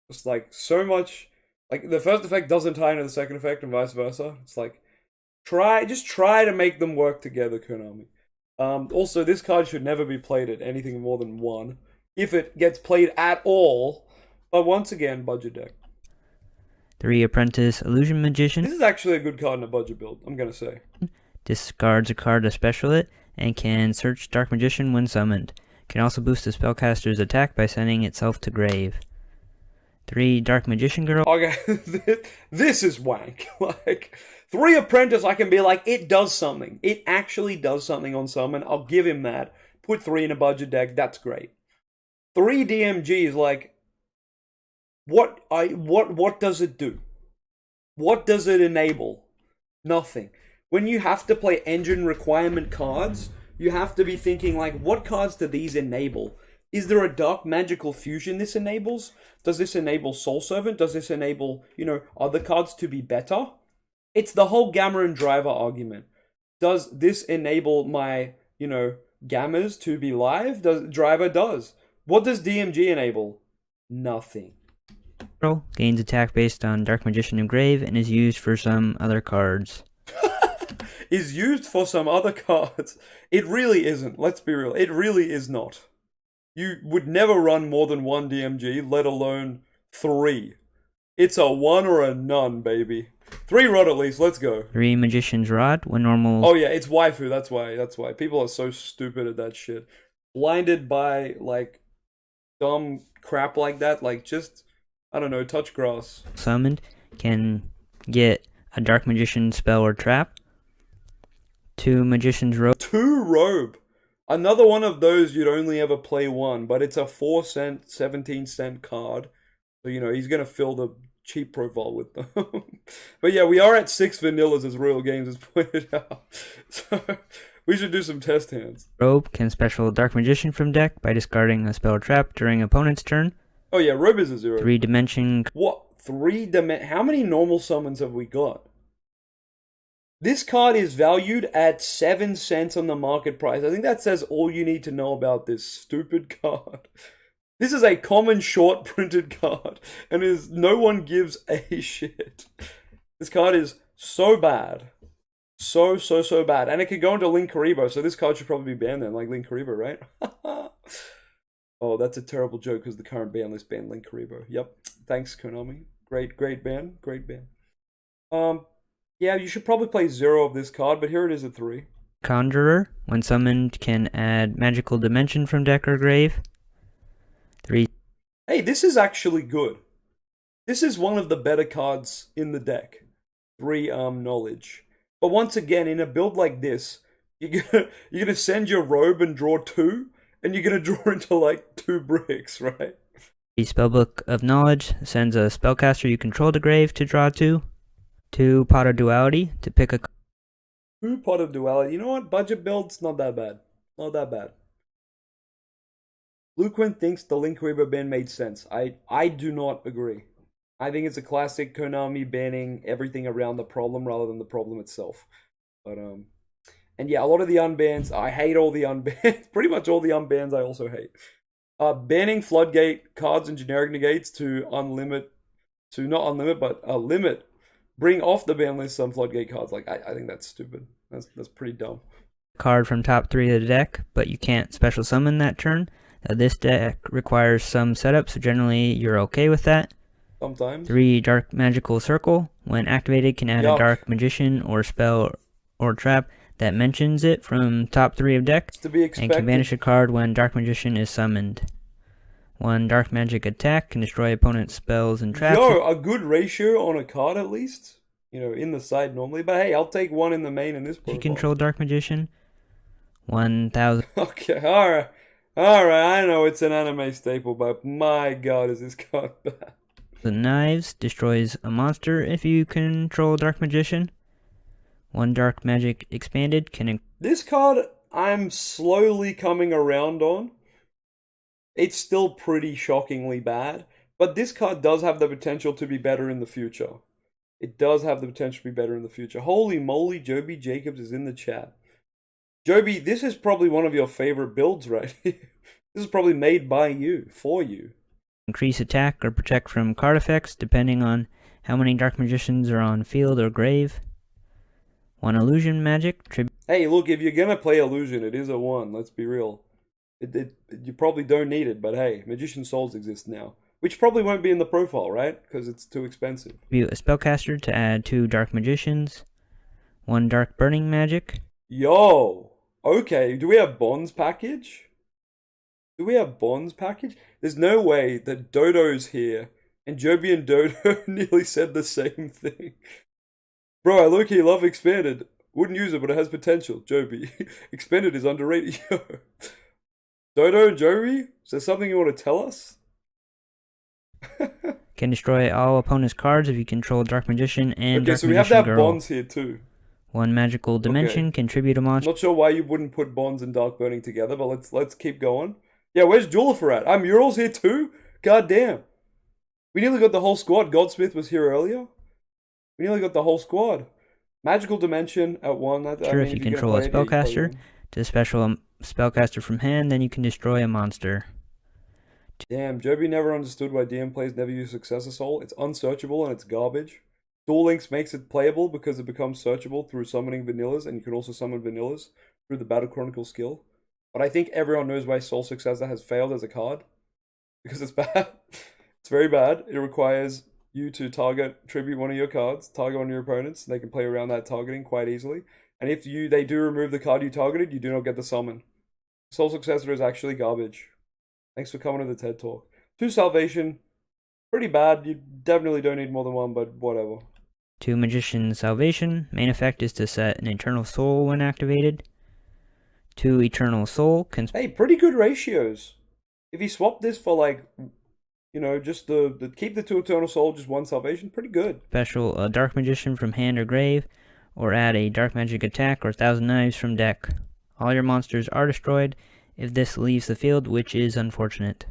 It's like, so much, like, the first effect doesn't tie into the second effect, and vice versa. It's like, just try to make them work together, Konami. Also, this card should never be played at anything more than 1, if it gets played at all. But once again, budget deck. 3 Apprentice Illusion Magician. This is actually a good card in a budget build, I'm gonna say. Discards a card to special it, and can search Dark Magician when summoned. Can also boost the spellcaster's attack by sending itself to grave. 3 Dark Magician Girl. Okay, this is wank. Like, 3 Apprentice, I can be like, it does something. It actually does something on summon. I'll give him that. Put 3 in a budget deck, that's great. 3 DMG is like, what does it do? What does it enable? Nothing. When you have to play engine requirement cards, you have to be thinking like, what cards do these enable? Is there a Dark Magical Fusion this enables? Does this enable Soul Servant? Does this enable, other cards to be better? It's the whole Gamma and Driver argument. Does this enable my, Gammas to be live? Driver does. What does DMG enable? Nothing. Gains attack based on Dark Magician and Grave and is used for some other cards. Is used for some other cards. It really isn't. Let's be real. It really is not. You would never run more than 1 DMG, let alone 3. It's a 1 or a none, baby. 3 rod at least. Let's go. 3 Magician's Rod when normal. Oh yeah, it's waifu. That's why. People are so stupid at that shit. Blinded by like dumb crap like that. Like just, I don't know, touch grass. Summoned can get a Dark Magician spell or trap. 2 Magician's Robe. 2 Robe. Another one of those you'd only ever play 1, but it's a 4-cent, 17-cent card. So, he's going to fill the cheap profile with them. But yeah, we are at 6 vanillas, as Royal Games has pointed out. So, we should do some test hands. Robe can special Dark Magician from deck by discarding a spell or trap during opponent's turn. Oh yeah, Robe is a 0. 3 Dimension. What? How many normal summons have we got? This card is valued at 7 cents on the market price. I think that says all you need to know about this stupid card. This is a common short printed card, and no one gives a shit. This card is so bad. So bad. And it could go into Link Karibo, so this card should probably be banned then, like Link Karibo, right? Oh, that's a terrible joke because the current ban list banned Link Karibo. Yep. Thanks, Konami. Great ban. Great ban. Yeah, you should probably play 0 of this card, but here it is at 3. Conjurer, when summoned, can add Magical Dimension from deck or grave. 3. Hey, this is actually good. This is one of the better cards in the deck. 3 Knowledge. But once again, in a build like this, you're gonna send your Robe and draw 2, and you're gonna draw into like 2 bricks, right? The Spellbook of Knowledge sends a spellcaster you control to grave to draw 2. 2 Pot of Duality to pick a. 2 Pot of Duality. You know what? Budget build's not that bad. Not that bad. Blue Quinn thinks the Link Karibo ban made sense. I do not agree. I think it's a classic Konami banning everything around the problem rather than the problem itself. But and yeah, a lot of the unbans, I hate all the unbans. Pretty much all the unbans I also hate. Banning Floodgate cards and generic negates to limit. Bring off the ban list some Floodgate cards. Like, I think that's stupid. That's pretty dumb. Card from top 3 of the deck, but you can't special summon that turn. This deck requires some setup, so generally you're okay with that. Sometimes. 3 Dark Magical Circle. When activated, can add a Dark Magician or spell or trap that mentions it from top 3 of deck. To be expected. And can banish a card when Dark Magician is summoned. 1 Dark Magic attack can destroy opponent's spells and traps. A good ratio on a card at least. In the side normally. But hey, I'll take 1 in the main in this profile. You control Dark Magician. 1,000. Okay, alright. I know it's an anime staple, but my god, is this card bad. The Knives destroys a monster if you control Dark Magician. 1 Dark Magic Expanded can. This card, I'm slowly coming around on. It's still pretty shockingly bad, but this card does have the potential to be better in the future. It does have the potential to be better in the future. Holy moly, Joby Jacobs is in the chat. Joby, this is probably one of your favorite builds right here. This is probably made by you, for you. Increase attack or protect from card effects depending on how many Dark Magicians are on field or grave. 1 Illusion Magic. Hey, look, if you're gonna play Illusion, it is a 1, let's be real. You probably don't need it, but hey, Magician Souls exist now. which probably won't be in the profile, right? Because it's too expensive. View a spellcaster to add 2 Dark Magicians, 1 Dark Burning Magic. Yo! Okay, do we have Bonds package? Do we have Bonds package? There's no way that Dodo's here, and Joby and Dodo nearly said the same thing. Bro, I low-key love Expanded. Wouldn't use it, but it has potential. Joby. Expanded is underrated. Yo. Dodo and Joby? Is there something you want to tell us? Can destroy all opponent's cards if you control Dark Magician and okay, Dark so we have Magician to have Girl. Bonds here too. 1 magical dimension, Okay. contribute a monster. Not sure why you wouldn't put Bonds and Dark Burning together, but let's keep going. Yeah, where's Julifer at? Mural's here too? God damn. We nearly got the whole squad. Godsmith was here earlier. We nearly got the whole squad. Magical Dimension at 1. Sure, if you control a spellcaster, to special a spellcaster from hand, then you can destroy a monster. Damn, Joby never understood why DM players never use Successor Soul. It's unsearchable and it's garbage. Duel Links makes it playable because it becomes searchable through summoning vanillas, and you can also summon vanillas through the Battle Chronicle skill. But I think everyone knows why Soul Successor has failed as a card. Because it's bad. It's very bad. It requires you to tribute one of your cards, target one of your opponents, and they can play around that targeting quite easily. And if they do remove the card you targeted, you do not get the summon. Soul Successor is actually garbage. Thanks for coming to the TED Talk. 2 Salvation, pretty bad. You definitely don't need more than 1, but whatever. 2 Magician Salvation. Main effect is to set an Eternal Soul when activated. 2 Eternal Soul. Hey, pretty good ratios. If you swap this for like, you know, just the keep the 2 Eternal Soul, just 1 Salvation, pretty good. Special a Dark Magician from hand or grave, or add a Dark Magic attack or 1,000 Knives from deck. All your monsters are destroyed if this leaves the field, which is unfortunate.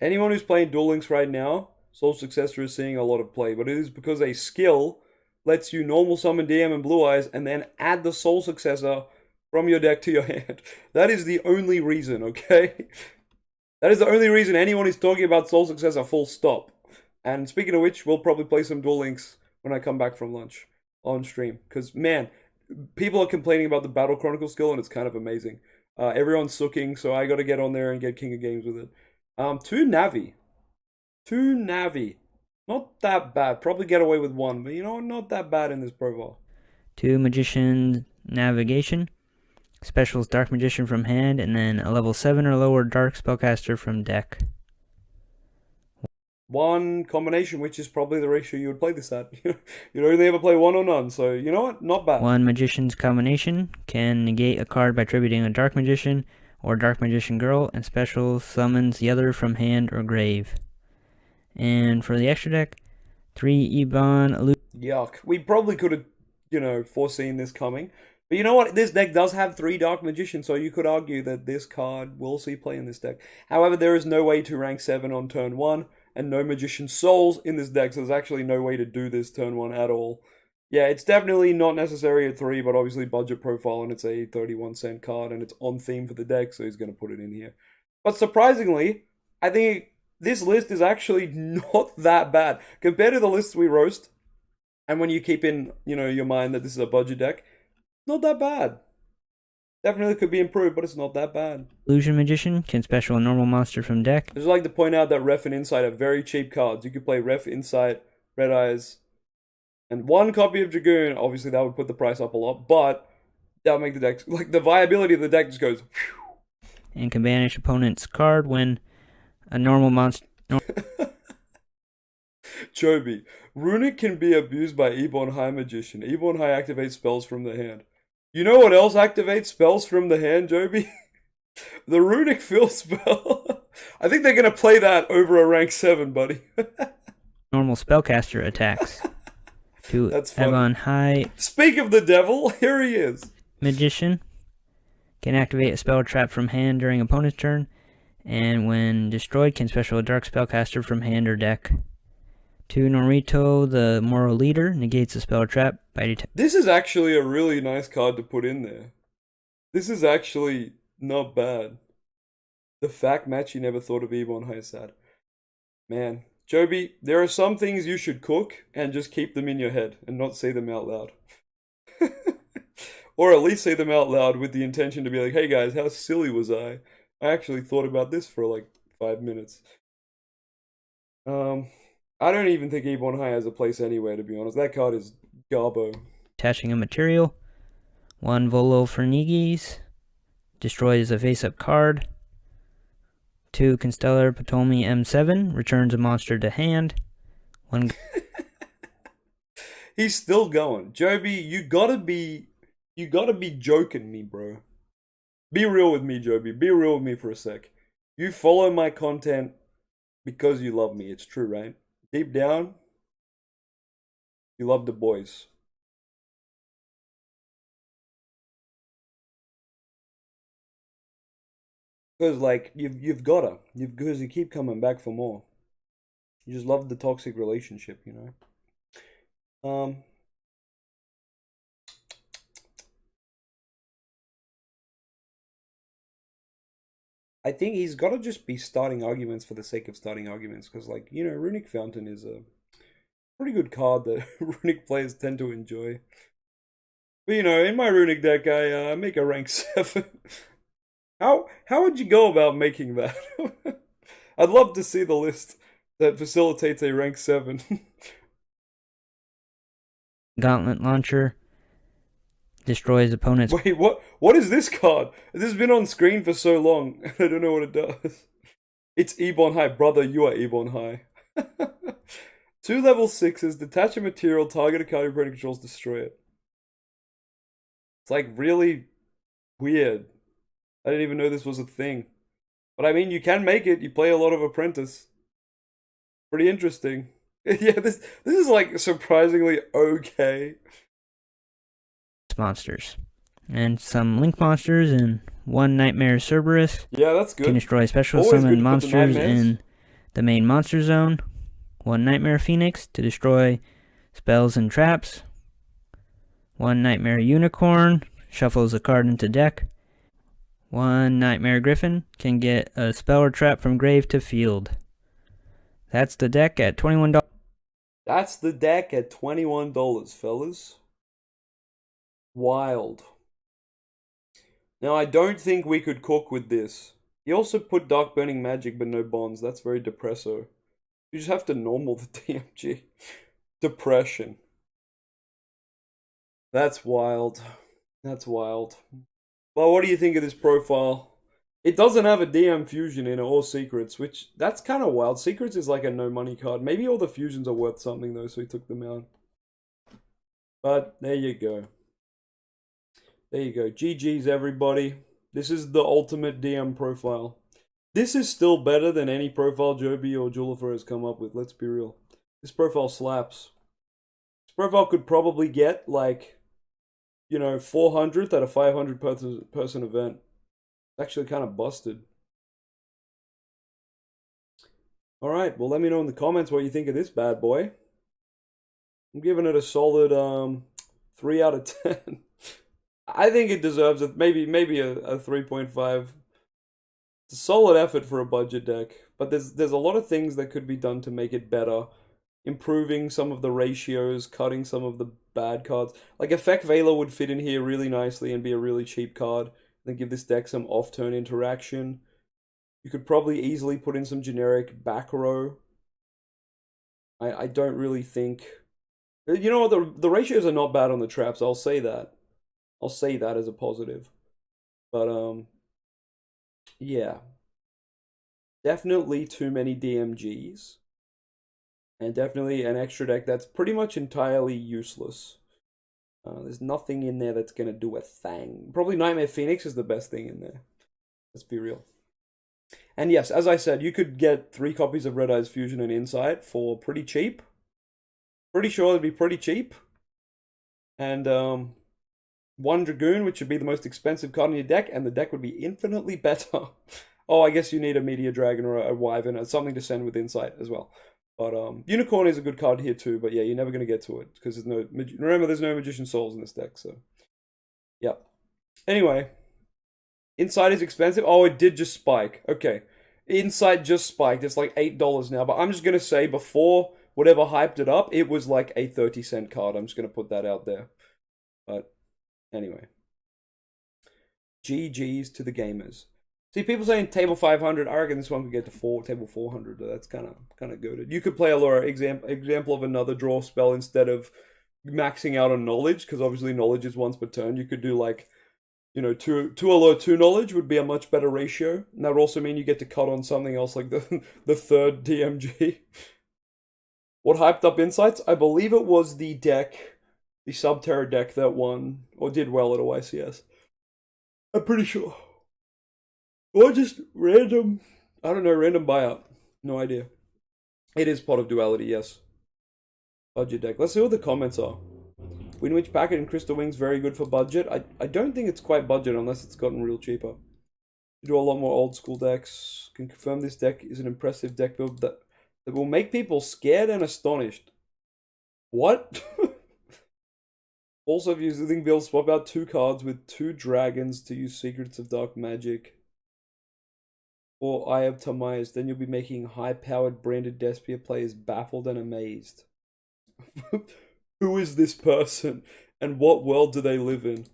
Anyone who's playing Duel Links right now, Soul Successor is seeing a lot of play, but it is because a skill lets you normal summon DM and Blue Eyes and then add the Soul Successor from your deck to your hand. That is the only reason, okay? That is the only reason anyone is talking about Soul Successor, full stop. And speaking of which, we'll probably play some Duel Links when I come back from lunch on stream. Because, man, people are complaining about the Battle Chronicle skill, and it's kind of amazing. Everyone's sooking, so I got to get on there and get King of Games with it. 2 Navi. 2 Navi. Not that bad. Probably get away with 1, but you know, not that bad in this profile. 2 Magician Navigation. Specials Dark Magician from hand, and then a level 7 or lower Dark Spellcaster from deck. 1 combination, which is probably the ratio you would play this at. You'd only ever play 1 or none, so you know what? Not bad. 1 Magician's Combination can negate a card by tributing a Dark Magician or Dark Magician Girl, and special summons the other from hand or grave. And for the extra deck, 3 Ebon Yuck. We probably could have, you know, foreseen this coming. But you know what? This deck does have 3 Dark Magicians, so you could argue that this card will see play in this deck. However, there is no way to rank 7 on turn 1, and no Magician Souls in this deck, so there's actually no way to do this turn 1 at all. Yeah, it's definitely not necessary at 3, but obviously budget profile, and it's a 31-cent card, and it's on theme for the deck, so he's going to put it in here. But surprisingly, I think this list is actually not that bad. Compared to the lists we roast, and when you keep in, you know, your mind that this is a budget deck, not that bad. Definitely could be improved, but it's not that bad. Illusion Magician can special a normal monster from deck. I'd just like to point out that Ref and Insight are very cheap cards. You could play Ref, Insight, Red Eyes, and 1 copy of Dragoon. Obviously, that would put the price up a lot, but that would make the deck, like, the viability of the deck just goes, whew. And can banish opponent's card when a normal monster... Joby. Runic can be abused by Ebon High Magician. Ebon High activates spells from the hand. You know what else activates spells from the hand, Joby? The Runic Fill spell. I think they're going to play that over a rank 7, buddy. normal spellcaster attacks. That's funny. Ebon High... Speak of the devil, here he is. Magician can activate a spell trap from hand during opponent's turn, and when destroyed can special a dark spellcaster from hand or deck. 2 Norito, the Moral Leader, negates a spell trap by detect. This is actually a really nice card to put in there. This is actually not bad. The fact match you never thought of Ebon High sad. Man, Joby, there are some things you should cook and just keep them in your head and not say them out loud. Or at least say them out loud with the intention to be like, hey guys, how silly was I? I actually thought about this for like 5 minutes. I don't even think Ebon High has a place anywhere, to be honest. That card is garbo. Attaching a material. 1 Volo for Nigis. Destroys a face-up card. 2 Constellar Ptolemy M7. Returns a monster to hand. 1... He's still going. Joby, you gotta be joking me, bro. Be real with me, Joby. Be real with me for a sec. You follow my content because you love me. It's true, right? Deep down, you love the boys. Because like you've gotta. Because you keep coming back for more. You just love the toxic relationship, you know. I think he's got to just be starting arguments for the sake of starting arguments, because, like, you know, Runic Fountain is a pretty good card that Runic players tend to enjoy. But, you know, in my Runic deck, I make a rank 7. How would you go about making that? I'd love to see the list that facilitates a rank 7. Gauntlet Launcher. Destroys opponent's... Wait, what is this card? This has been on screen for so long, I don't know what it does. It's Ebon High. Brother, you are Ebon High. 2 level 6s, detach a material, target a card your opponent controls, destroy it. It's like really weird. I didn't even know this was a thing. But I mean, you can make it. You play a lot of Apprentice. Pretty interesting. Yeah, this is like surprisingly okay. Monsters. And some Link monsters and 1 Nightmare Cerberus. Yeah, that's good. Can destroy special summon monsters in the main monster zone. 1 Nightmare Phoenix to destroy spells and traps. 1 Nightmare Unicorn shuffles a card into deck. 1 Nightmare Griffin can get a spell or trap from grave to field. That's the deck at $21. That's the deck at $21, fellas. Wild. Now, I don't think we could cook with this. He also put Dark Burning Magic but no bonds. That's very depresso. You just have to normal the DMG. Depression. That's wild. That's wild. Well, what do you think of this profile? It doesn't have a DM fusion in it or secrets, which that's kind of wild. Secrets is like a no money card. Maybe all the fusions are worth something though, so he took them out. But there you go. There you go. GG's, everybody. This is the ultimate DM profile. This is still better than any profile Joby or Julifer has come up with. Let's be real. This profile slaps. This profile could probably get, like, you know, 400th at a 500 person event. It's actually kind of busted. Alright, well, let me know in the comments what you think of this bad boy. I'm giving it a solid 3 out of 10. I think it deserves maybe a 3.5. It's a solid effort for a budget deck, but there's a lot of things that could be done to make it better. Improving some of the ratios, cutting some of the bad cards. Like Effect Veiler would fit in here really nicely and be a really cheap card. Then give this deck some off-turn interaction. You could probably easily put in some generic back row. I don't really think... You know what, the ratios are not bad on the traps, I'll say that. I'll say that as a positive. But, yeah. Definitely too many DMGs. And definitely an extra deck that's pretty much entirely useless. There's nothing in there that's going to do a thing. Probably Nightmare Phoenix is the best thing in there. Let's be real. And yes, as I said, you could get 3 copies of Red Eyes Fusion and Insight for pretty cheap. Pretty sure it'd be pretty cheap. And, 1 Dragoon, which would be the most expensive card in your deck, and the deck would be infinitely better. Oh, I guess you need a Meteor Dragon or a Wyvern or something to send with Insight as well. But Unicorn is a good card here too, but yeah, you're never going to get to it, because there's no... Remember, there's no Magician Souls in this deck, so... Yep. Anyway. Insight is expensive. Oh, it did just spike. Okay. Insight just spiked. It's like $8 now, but I'm just going to say, before whatever hyped it up, it was like a 30-cent card. I'm just going to put that out there. But... Anyway. GG's to the gamers. See, people saying table 500. I reckon this one could get to table 400. That's kind of good. You could play a Laura example of another draw spell instead of maxing out on knowledge, because obviously knowledge is once per turn. You could do like, you know, two Allure 2 knowledge would be a much better ratio. And that would also mean you get to cut on something else like the third DMG. What hyped up insights? I believe it was the deck, the Subterra deck that won or did well at OICS. I'm pretty sure. Or just random, I don't know, random buyout. No idea. It is Pot of Duality, yes. Budget deck. Let's see what the comments are. Winwich Packet and Crystal Wings, very good for budget. I don't think it's quite budget unless it's gotten real cheaper. You do a lot more old school decks. Can confirm this deck is an impressive deck build that will make people scared and astonished. What? Also, if you think build, swap out 2 cards with 2 dragons to use Secrets of Dark Magic or Eye of Timaeus, then you'll be making high-powered branded Despia players baffled and amazed. Who is this person, and what world do they live in?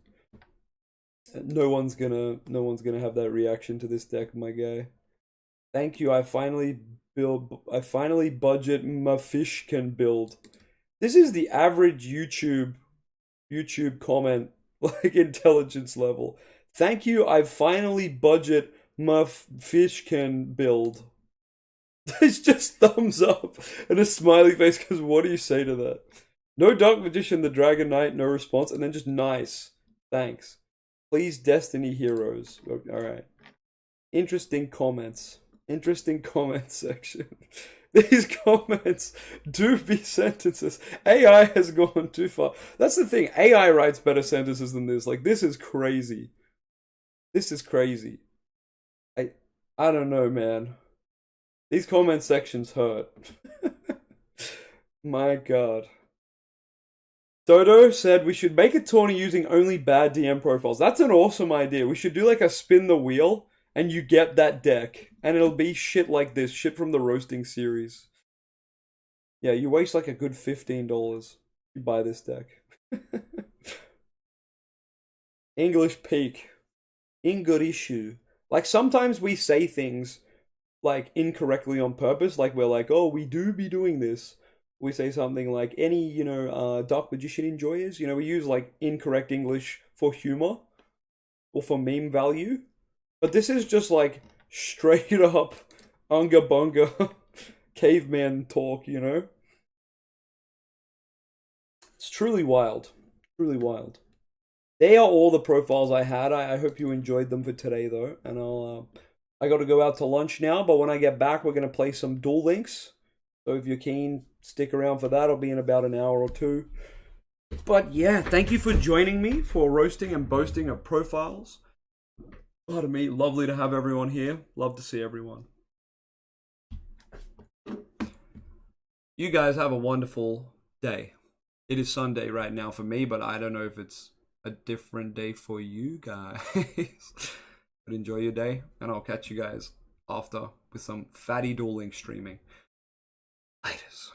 No one's gonna have that reaction to this deck, my guy. Thank you. I finally budget my fish can build. This is the average YouTube comment, like, intelligence level. Thank you. I finally budget my fish can build. It's just thumbs up and a smiley face, because what do you say to that? No Dark Magician, the Dragon Knight, no response, and then just nice. Thanks. Please, Destiny Heroes. Alright. Interesting comments. Interesting comment section. These comments do be sentences. AI has gone too far. That's the thing. AI writes better sentences than this. Like, this is crazy. This is crazy. I don't know, man. These comment sections hurt. My god. Dodo said we should make a tourney using only bad DM profiles. That's an awesome idea. We should do like a spin the wheel and you get that deck. And it'll be shit like this. Shit from the roasting series. Yeah, you waste like a good $15. You buy this deck. English peak. Ingorishu. Like, sometimes we say things, like, incorrectly on purpose. Like, we're like, oh, we do be doing this. We say something like, any, you know, Dark Magician enjoyers. You know, we use, like, incorrect English for humor. Or for meme value. But this is just, like, straight up unga bunga caveman talk, you know? It's truly wild. Truly wild. They are all the profiles I had. I hope you enjoyed them for today, though. And I got to go out to lunch now, but when I get back, we're going to play some Duel Links. So if you're keen, stick around for that. I'll be in about an hour or two. But yeah, thank you for joining me for roasting and boasting of profiles. Pardon me, lovely to have everyone here. Love to see everyone. You guys have a wonderful day. It is Sunday right now for me, but I don't know if it's a different day for you guys. But enjoy your day, and I'll catch you guys after with some fatty dueling streaming. Laters.